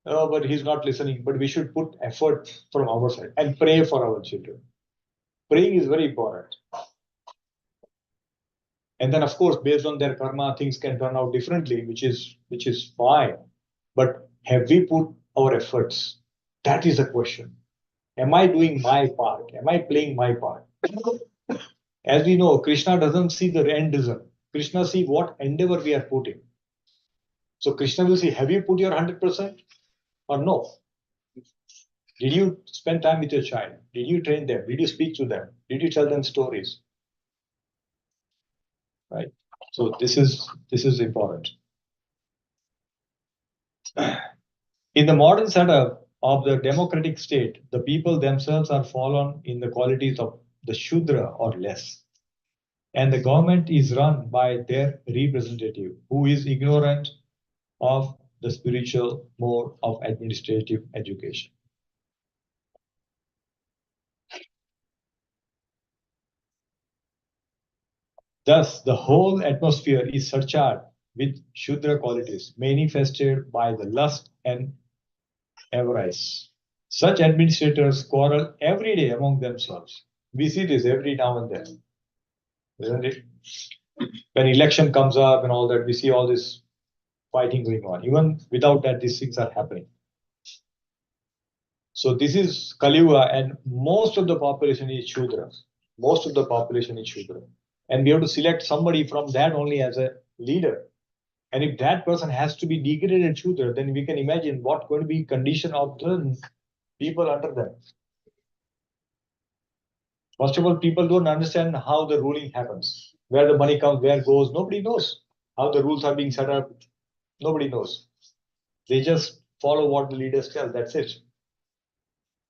oh, but he's not listening. But we should put effort from our side and pray for our children. Praying is very important. And then, of course, based on their karma, things can turn out differently, which is fine. But have we put our efforts? That is the question. Am I doing my part? Am I playing my part? As we know, Krishna doesn't see the end result. Krishna sees what endeavor we are putting. So Krishna will see, have you put your 100% or no? Did you spend time with your child? Did you train them? Did you speak to them? Did you tell them stories? Right. So this is important. In the modern setup of the democratic state, the people themselves are fallen in the qualities of the Shudra or less. And the government is run by their representative, who is ignorant of the spiritual mode of administrative education. Thus, the whole atmosphere is surcharged with Shudra qualities manifested by the lust and avarice. Such administrators quarrel every day among themselves. We see this every now and then, isn't it? When election comes up and all that, we see all this fighting going on. Even without that, these things are happening. So this is Kali Yuga, and most of the population is Shudra. Most of the population is Shudra. And we have to select somebody from that only as a leader. And if that person has to be degraded Shudra, then we can imagine what going to be condition of the people under them. First of all, people don't understand how the ruling happens, where the money comes, where it goes. Nobody knows how the rules are being set up. Nobody knows. They just follow what the leaders tell. That's it.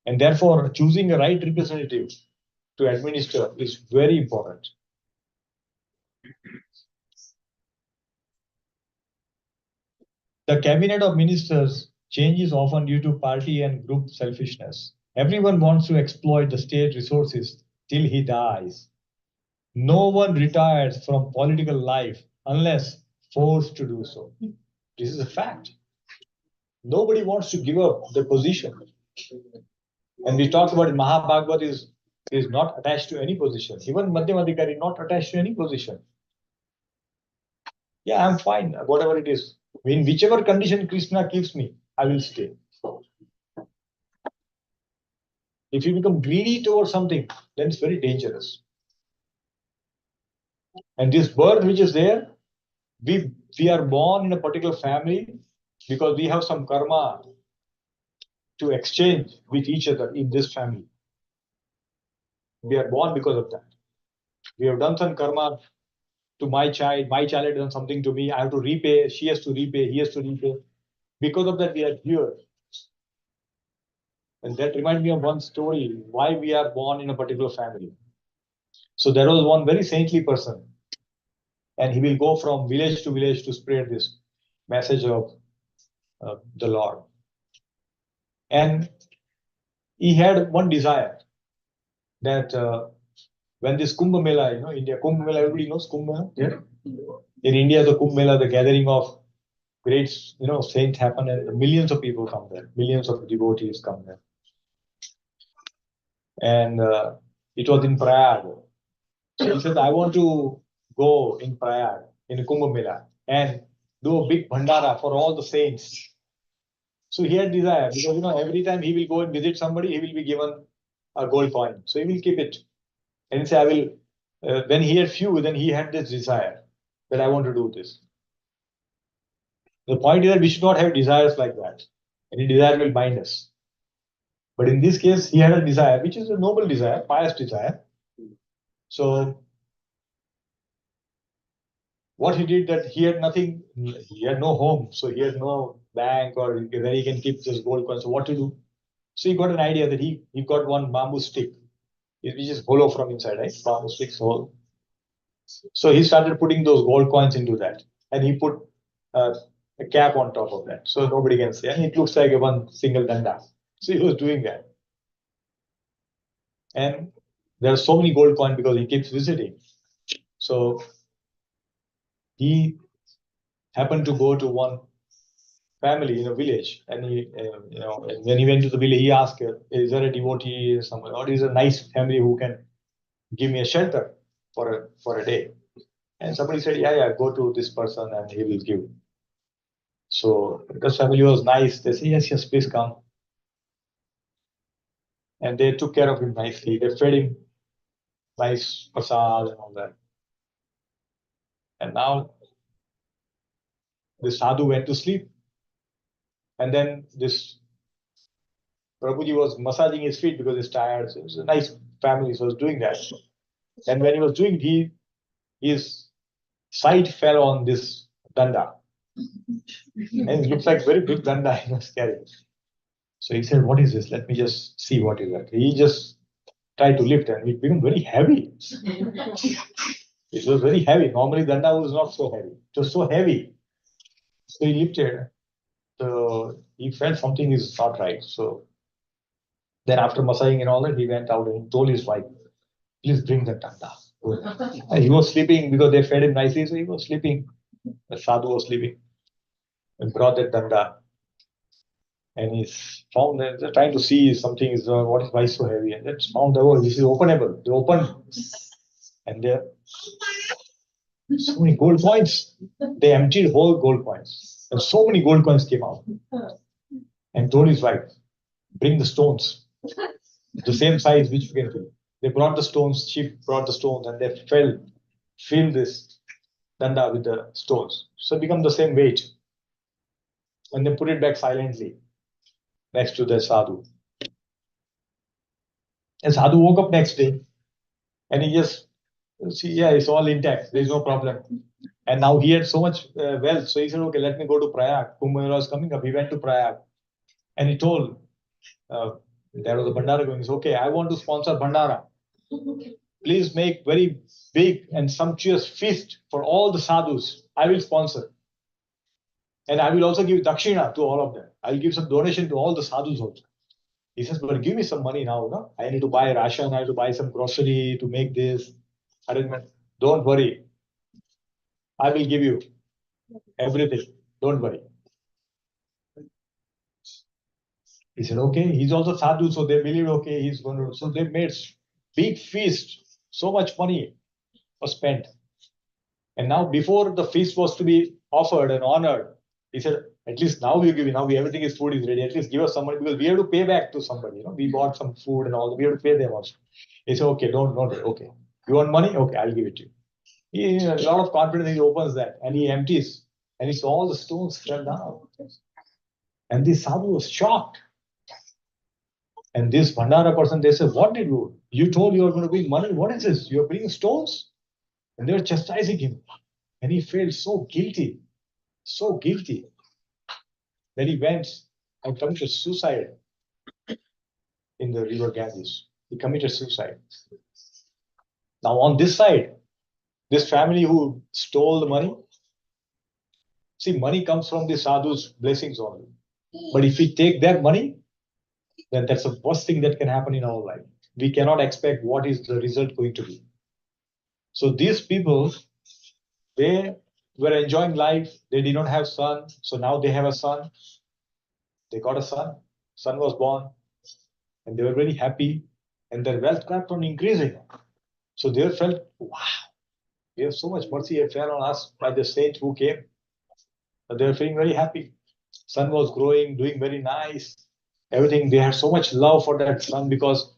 And therefore, choosing a right representative to administer is very important. The cabinet of ministers changes often due to party and group selfishness. Everyone wants to exploit the state resources till he dies. No one retires from political life unless forced to do so. This is a fact. Nobody wants to give up the position. And we talked about it, Mahabhagavad is not attached to any position. Even Madhyamadikari is not attached to any position. Yeah, I'm fine, whatever it is. In whichever condition Krishna keeps me, I will stay. If you become greedy towards something, then it's very dangerous. And this birth which is there, we are born in a particular family because we have some karma to exchange with each other in this family. We are born because of that. We have done some karma to my child has done something to me, I have to repay, she has to repay, he has to repay. Because of that, we are here. And that reminds me of one story, why we are born in a particular family. So there was one very saintly person, and he will go from village to spread this message of the Lord. And he had one desire that when this Kumbh Mela, India, Kumbh Mela, everybody knows Kumbh Mela? Yeah. In India, the Kumbh Mela, the gathering of great, saints happen and millions of people come there. Millions of devotees come there. And it was in Prayag. So he said, I want to go in Prayag, in Kumbh Mela, and do a big bhandara for all the saints. So he had desire because every time he will go and visit somebody, he will be given a gold coin. So he will keep it. And he said, I will. When he had few, then he had this desire that I want to do this. The point is that we should not have desires like that. Any desire will bind us. But in this case, he had a desire, which is a noble desire, pious desire. So what he did that he had nothing, he had no home, so he had no bank or where he can keep this gold coin. So what to do? So he got an idea that he got one bamboo stick, which is hollow from inside, right? Bamboo sticks hollow. So he started putting those gold coins into that, and he put a cap on top of that, so nobody can see. And it looks like a one single danda. So he was doing that, and there are so many gold coins because he keeps visiting. So he happened to go to one family in a village, and and when he went to the village, he asked, "Is there a devotee, someone, or is a nice family who can give me a shelter for a day?" And somebody said, "Yeah, go to this person, and he will give." So because family was nice, they said, "Yes, please come." And they took care of him nicely. They fed him nice prasad and all that. And now the sadhu went to sleep, and then this Prabhuji was massaging his feet because he's tired. So it was a nice family, so he was doing that. And when he was doing it, his sight fell on this danda. And it looks like very big danda he was carrying. So he said, "What is this? Let me just see what is that." He just tried to lift, and it became very heavy. It was very heavy. Normally danda was not so heavy. It was so heavy. So he lifted. So he felt something is not right. So then after massaging and all that, he went out and told his wife, "Please bring the danda." And he was sleeping because they fed him nicely, so he was sleeping. The sadhu was sleeping and brought that danda. And he's found that they're trying to see something is what is why so heavy. And that's found that this is openable. They opened, and there so many gold coins. They emptied whole gold coins. And so many gold coins came out. And told his wife, "Bring the stones. The same size which we can fill." They brought the stones, she brought the stones, and they filled this danda with the stones. So it become the same weight. And they put it back silently next to the sadhu. And sadhu woke up next day and he just see, yeah, it's all intact. There's no problem. And now he had so much wealth. So he said, "Okay, let me go to Prayag. Kumbh Mela is coming up." He went to Prayag and he told, there was a Bhandara going. He said, "Okay, I want to sponsor Bhandara. Please make very big and sumptuous feast for all the sadhus. I will sponsor. And I will also give dakshina to all of them. I will give some donation to all the sadhus also." He says, "But give me some money now. No? I need to buy ration. I have to buy some grocery to make this arrangement." "Don't worry. I will give you everything. Don't worry." He said, "Okay." He's also sadhu, so they believe, okay, he's going to. So they made big feast. So much money was spent. And now, before the feast was to be offered and honored, he said, "At least now we give you. Now everything is food is ready. At least give us some money because we have to pay back to somebody. We bought some food and all. We have to pay them also." He said, "Okay, don't worry. Okay, you want money? Okay, I'll give it to you." He a lot of confidence. He opens that and he empties, and he saw all the stones fell down. And this sadhu was shocked. And this Bhandara person, they said, "What did you? You told you were going to bring money. What is this? You're bringing stones?" And they were chastising him. And he felt so guilty that he went and committed suicide in the river Ganges. He committed suicide. Now, on this side, this family who stole the money, see, money comes from the sadhu's blessings only. But if we take their money, then that's the worst thing that can happen in our life. We cannot expect what is the result going to be. So these people, they were enjoying life. They did not have son. So now they have a son. They got a son. Son was born. And they were very happy. And their wealth kept on increasing. So they felt, wow, we have so much mercy fell on us by the saint who came. But they were feeling very happy. Son was growing, doing very nice. Everything. They had so much love for that son because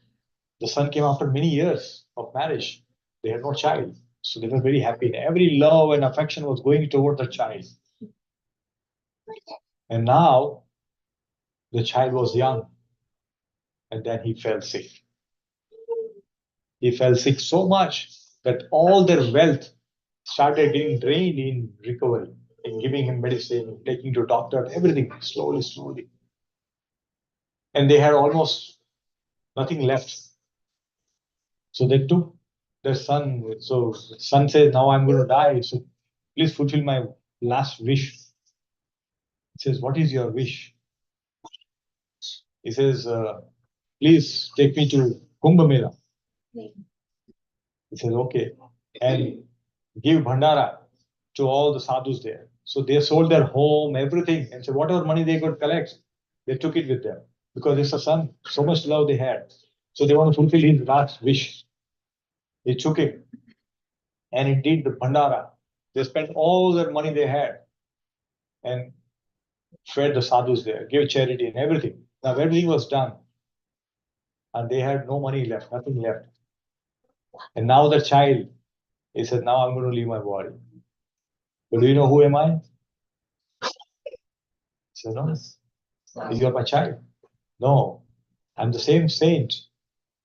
the son came after many years of marriage. They had no child. So they were very happy. And every love and affection was going toward the child. And now the child was young. And then he fell sick. He fell sick so much that all their wealth started getting drained in recovery, in giving him medicine, taking to doctor, everything slowly, slowly. And they had almost nothing left. So they took their son. So the son says, now I'm going to die. So please fulfill my last wish. He says, what is your wish? He says, please take me to Kumbh Mela. He says, okay. And give Bhandara to all the sadhus there. So they sold their home, everything. And so whatever money they could collect, they took it with them. Because it's a son, so much love they had. So they want to fulfill his last wish. They took it. And it did the Bhandara. They spent all their money they had and fed the sadhus there, gave charity and everything. Now everything was done. And they had no money left, nothing left. And now the child, he said, now I'm going to leave my body. But do you know who am I? He said, no, you are my child. No, I'm the same saint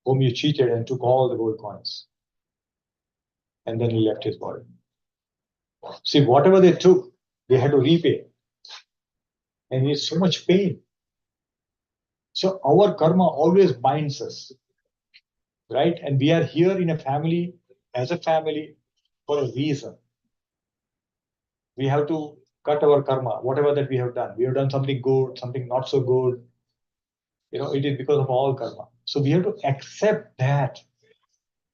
whom you cheated and took all the gold coins. And then he left his body. See, whatever they took, they had to repay. And it's so much pain. So our karma always binds us, right? And we are here in a family, as a family, for a reason. We have to cut our karma, whatever that we have done. We have done something good, something not so good. It is because of all karma. So we have to accept that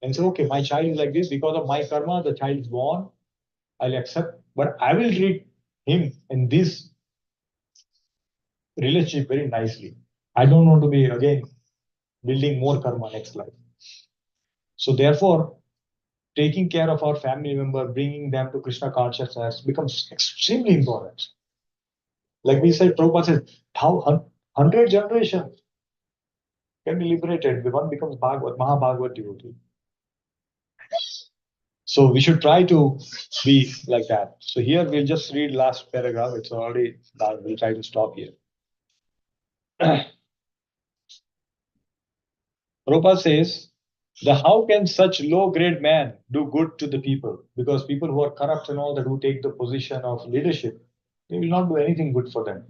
and say, okay, my child is like this because of my karma, the child is born. I'll accept, but I will treat him in this relationship very nicely. I don't want to be again building more karma next life. So therefore, taking care of our family member, bringing them to Krishna consciousness becomes extremely important. Like we said, Prabhupada says, how 100 generations can be liberated. The one becomes Bhagavad, Mahabhagavad devotee. So we should try to be like that. So here we'll just read last paragraph. It's already done. We'll try to stop here. Prabhupada says, how can such low-grade man do good to the people? Because people who are corrupt and all that, who take the position of leadership, they will not do anything good for them.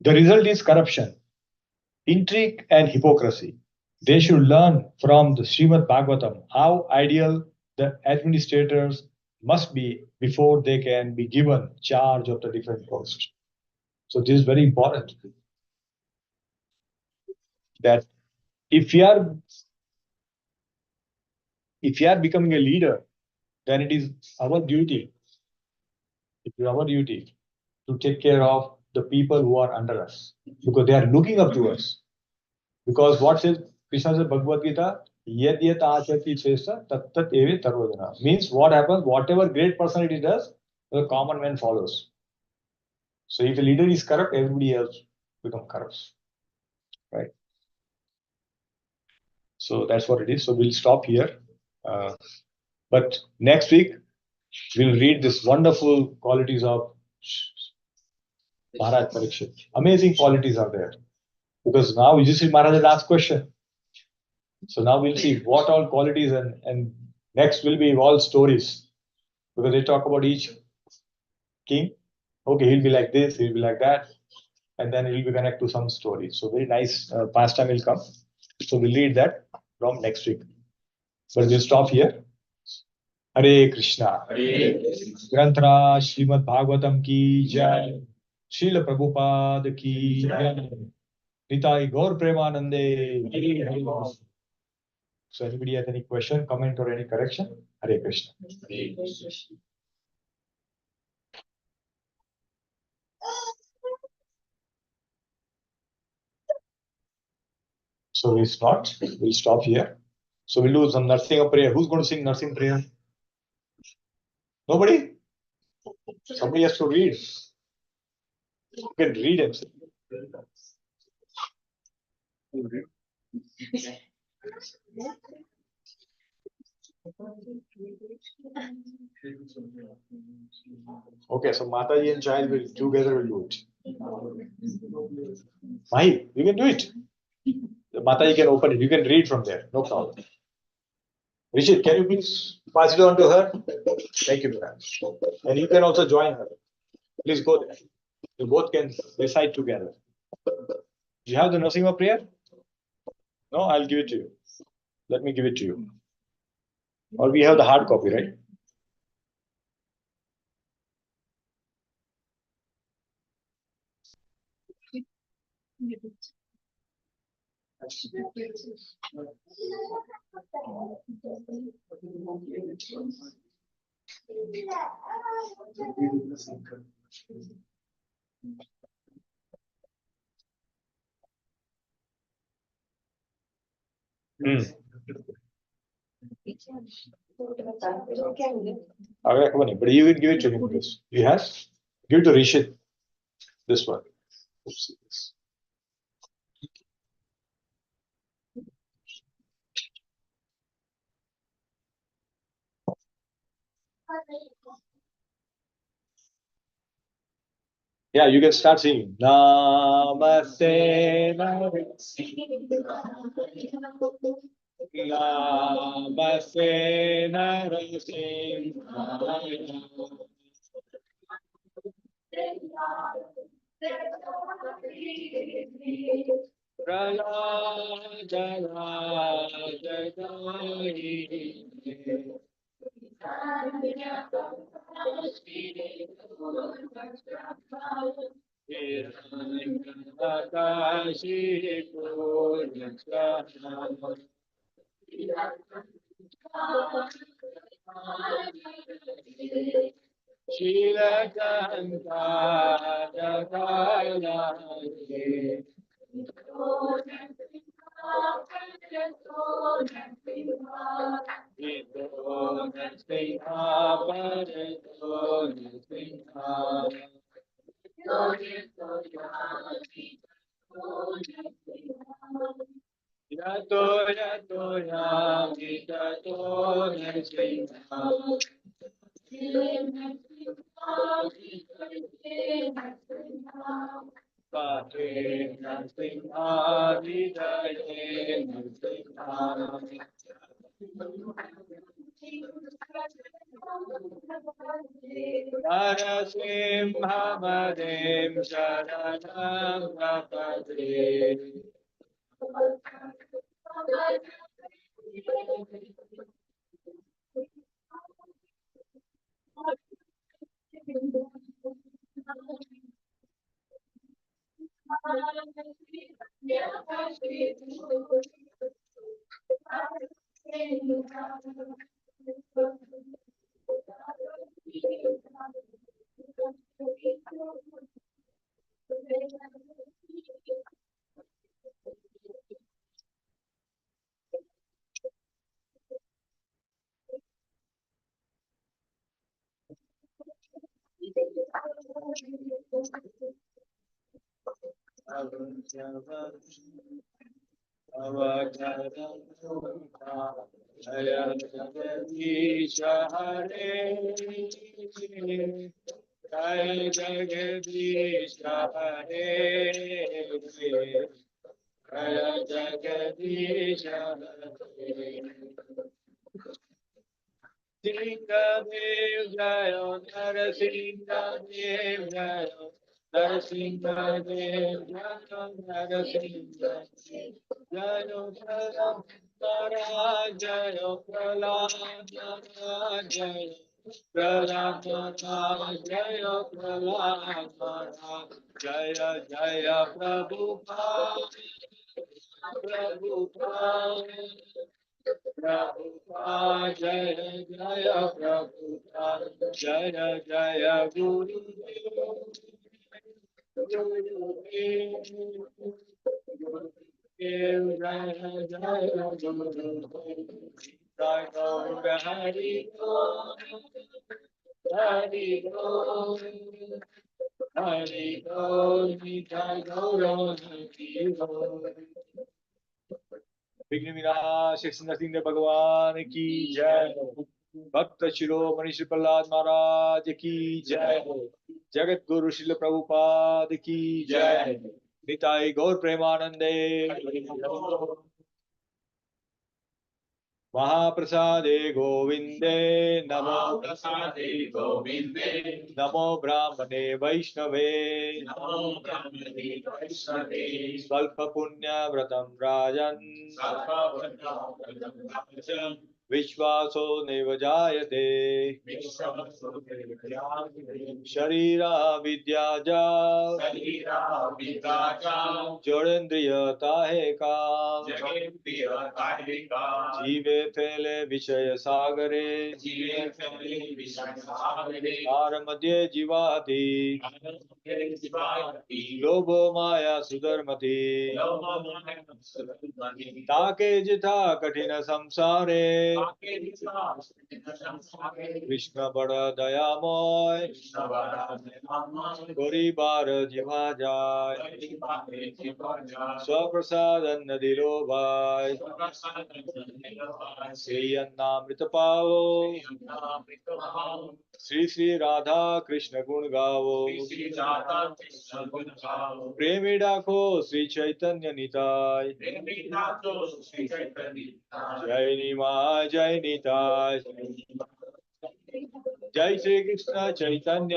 The result is corruption, intrigue, and hypocrisy. They should learn from the Srimad Bhagavatam how ideal the administrators must be before they can be given charge of the different posts. So this is very important. That if you are becoming a leader, then it is our duty. It is our duty to take care of the people who are under us because they are looking up to us. Because what says Krishna says Bhagavad Gita, yet achati chesa tat tat eve tarodana. Means what happens, whatever great personality does, the common man follows. So if a leader is corrupt, everybody else become corrupt. Right? So that's what it is. So we'll stop here. But next week, we'll read this wonderful qualities of Maharaj Parikshit. Amazing qualities are there. Because now Yudhishthira Maharaj has asked question. So now we'll see what all qualities and next will be all stories. Because they talk about each king. Okay, he'll be like this, he'll be like that. And then he'll be connected to some story. So very nice pastime will come. So we'll read that from next week. But we'll stop here. Hare Krishna. Granthra Srimad Bhagavatam ki jai. Srila Prabhupada ki jai. Nitai Gaur Premanande. So anybody has any question, comment, or any correction? Hare Krishna. So we'll stop here. So we'll do some Narsinga prayer. Who's going to sing Narsing prayer? Nobody? Somebody has to read. You can read and sing. Okay, so Mataji and child will together will do it. Mahi, you can do it. The Mataji can open it. You can read from there. No problem. Rishit, can you please pass it on to her? Thank you, Brad. And you can also join her. Please go there. You both can recite together. Do you have the Narasimha prayer? No, I'll give it to you. Let me give it to you. Or we have the hard copy, right? But you will give it to him. This. You have? Give it to Rishit. This one. Oops. Yeah, you can start singing. Namaste, Namaste, Narasimha. Narasimhamadem Sharanam Prapade. Jaya Jagadisha Hare, Jaya Jagadisha Hare, Jaya Jagadisha Hare. Singadev Jayo, Narasimhadev Jayo, Narasimhadev Jayo, Narasimhadev Jayo, Prahlad Jayo, Prahlad Jayo, Prahlad Jayo, Prahlad Jaya Jaya Prabhupada, Prabhupada. Prabhupada Jaya Jaya Prabhupada Jaya Jaya Guru Jaya Jaya Guru Jai Gaur Hari Hari Hari Jai Gaur Hari विघ्न विनाश नरसिंह भगवान की जय भक्त शिरोमणि श्री प्रहलाद महाराज की जय जगत गुरु शिल प्रभुपाद की जय निताई गौर प्रेमानंदे महाप्रसादे गोविंदे नमो प्रसादे गोविंदे नमो ब्राह्मणे वैष्णवे नमो ब्रह्मणे वैष्णवे स्वल्प पुण्य व्रतम राजन् सर्ववृत्तावृतं विश्वासो नैव जायते शरीरा विद्याजा जोड़ेन्द्रियता है काम जीवे फैले विषय सागरे तार मध्य जीवाति लोभो माया सुधर्मति ताके जिथा कठिन संसारे कृष्ण बड़ दयामय गरीबार जीवा जाय स्वप्रसाद अन्न दिलो भाई श्री अन्नामृत पावो श्री श्री राधा कृष्ण गुण गावो प्रेमी डाको श्री चैतन्य निताय जय निमा जय निताय जय श्री कृष्ण चैतन्य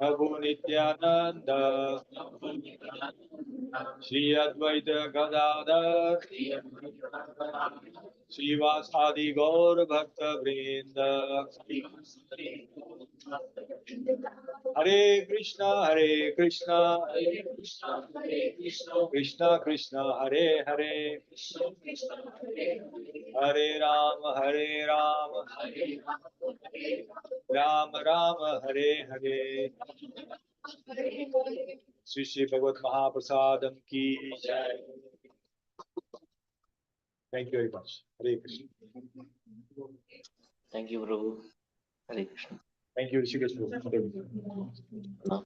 प्रभु नित्यानंद श्री अद्वैत गदाधर श्रीवासादि गौर भक्त वृंद हरे कृष्णा कृष्णा कृष्णा हरे हरे हरे राम राम राम हरे हरे श्री श्री भगवत महाप्रसादम की जय thank you very much Hare Krishna Thank you, Prabhu. Hare Krishna. Thank you Rishikesh Prabhu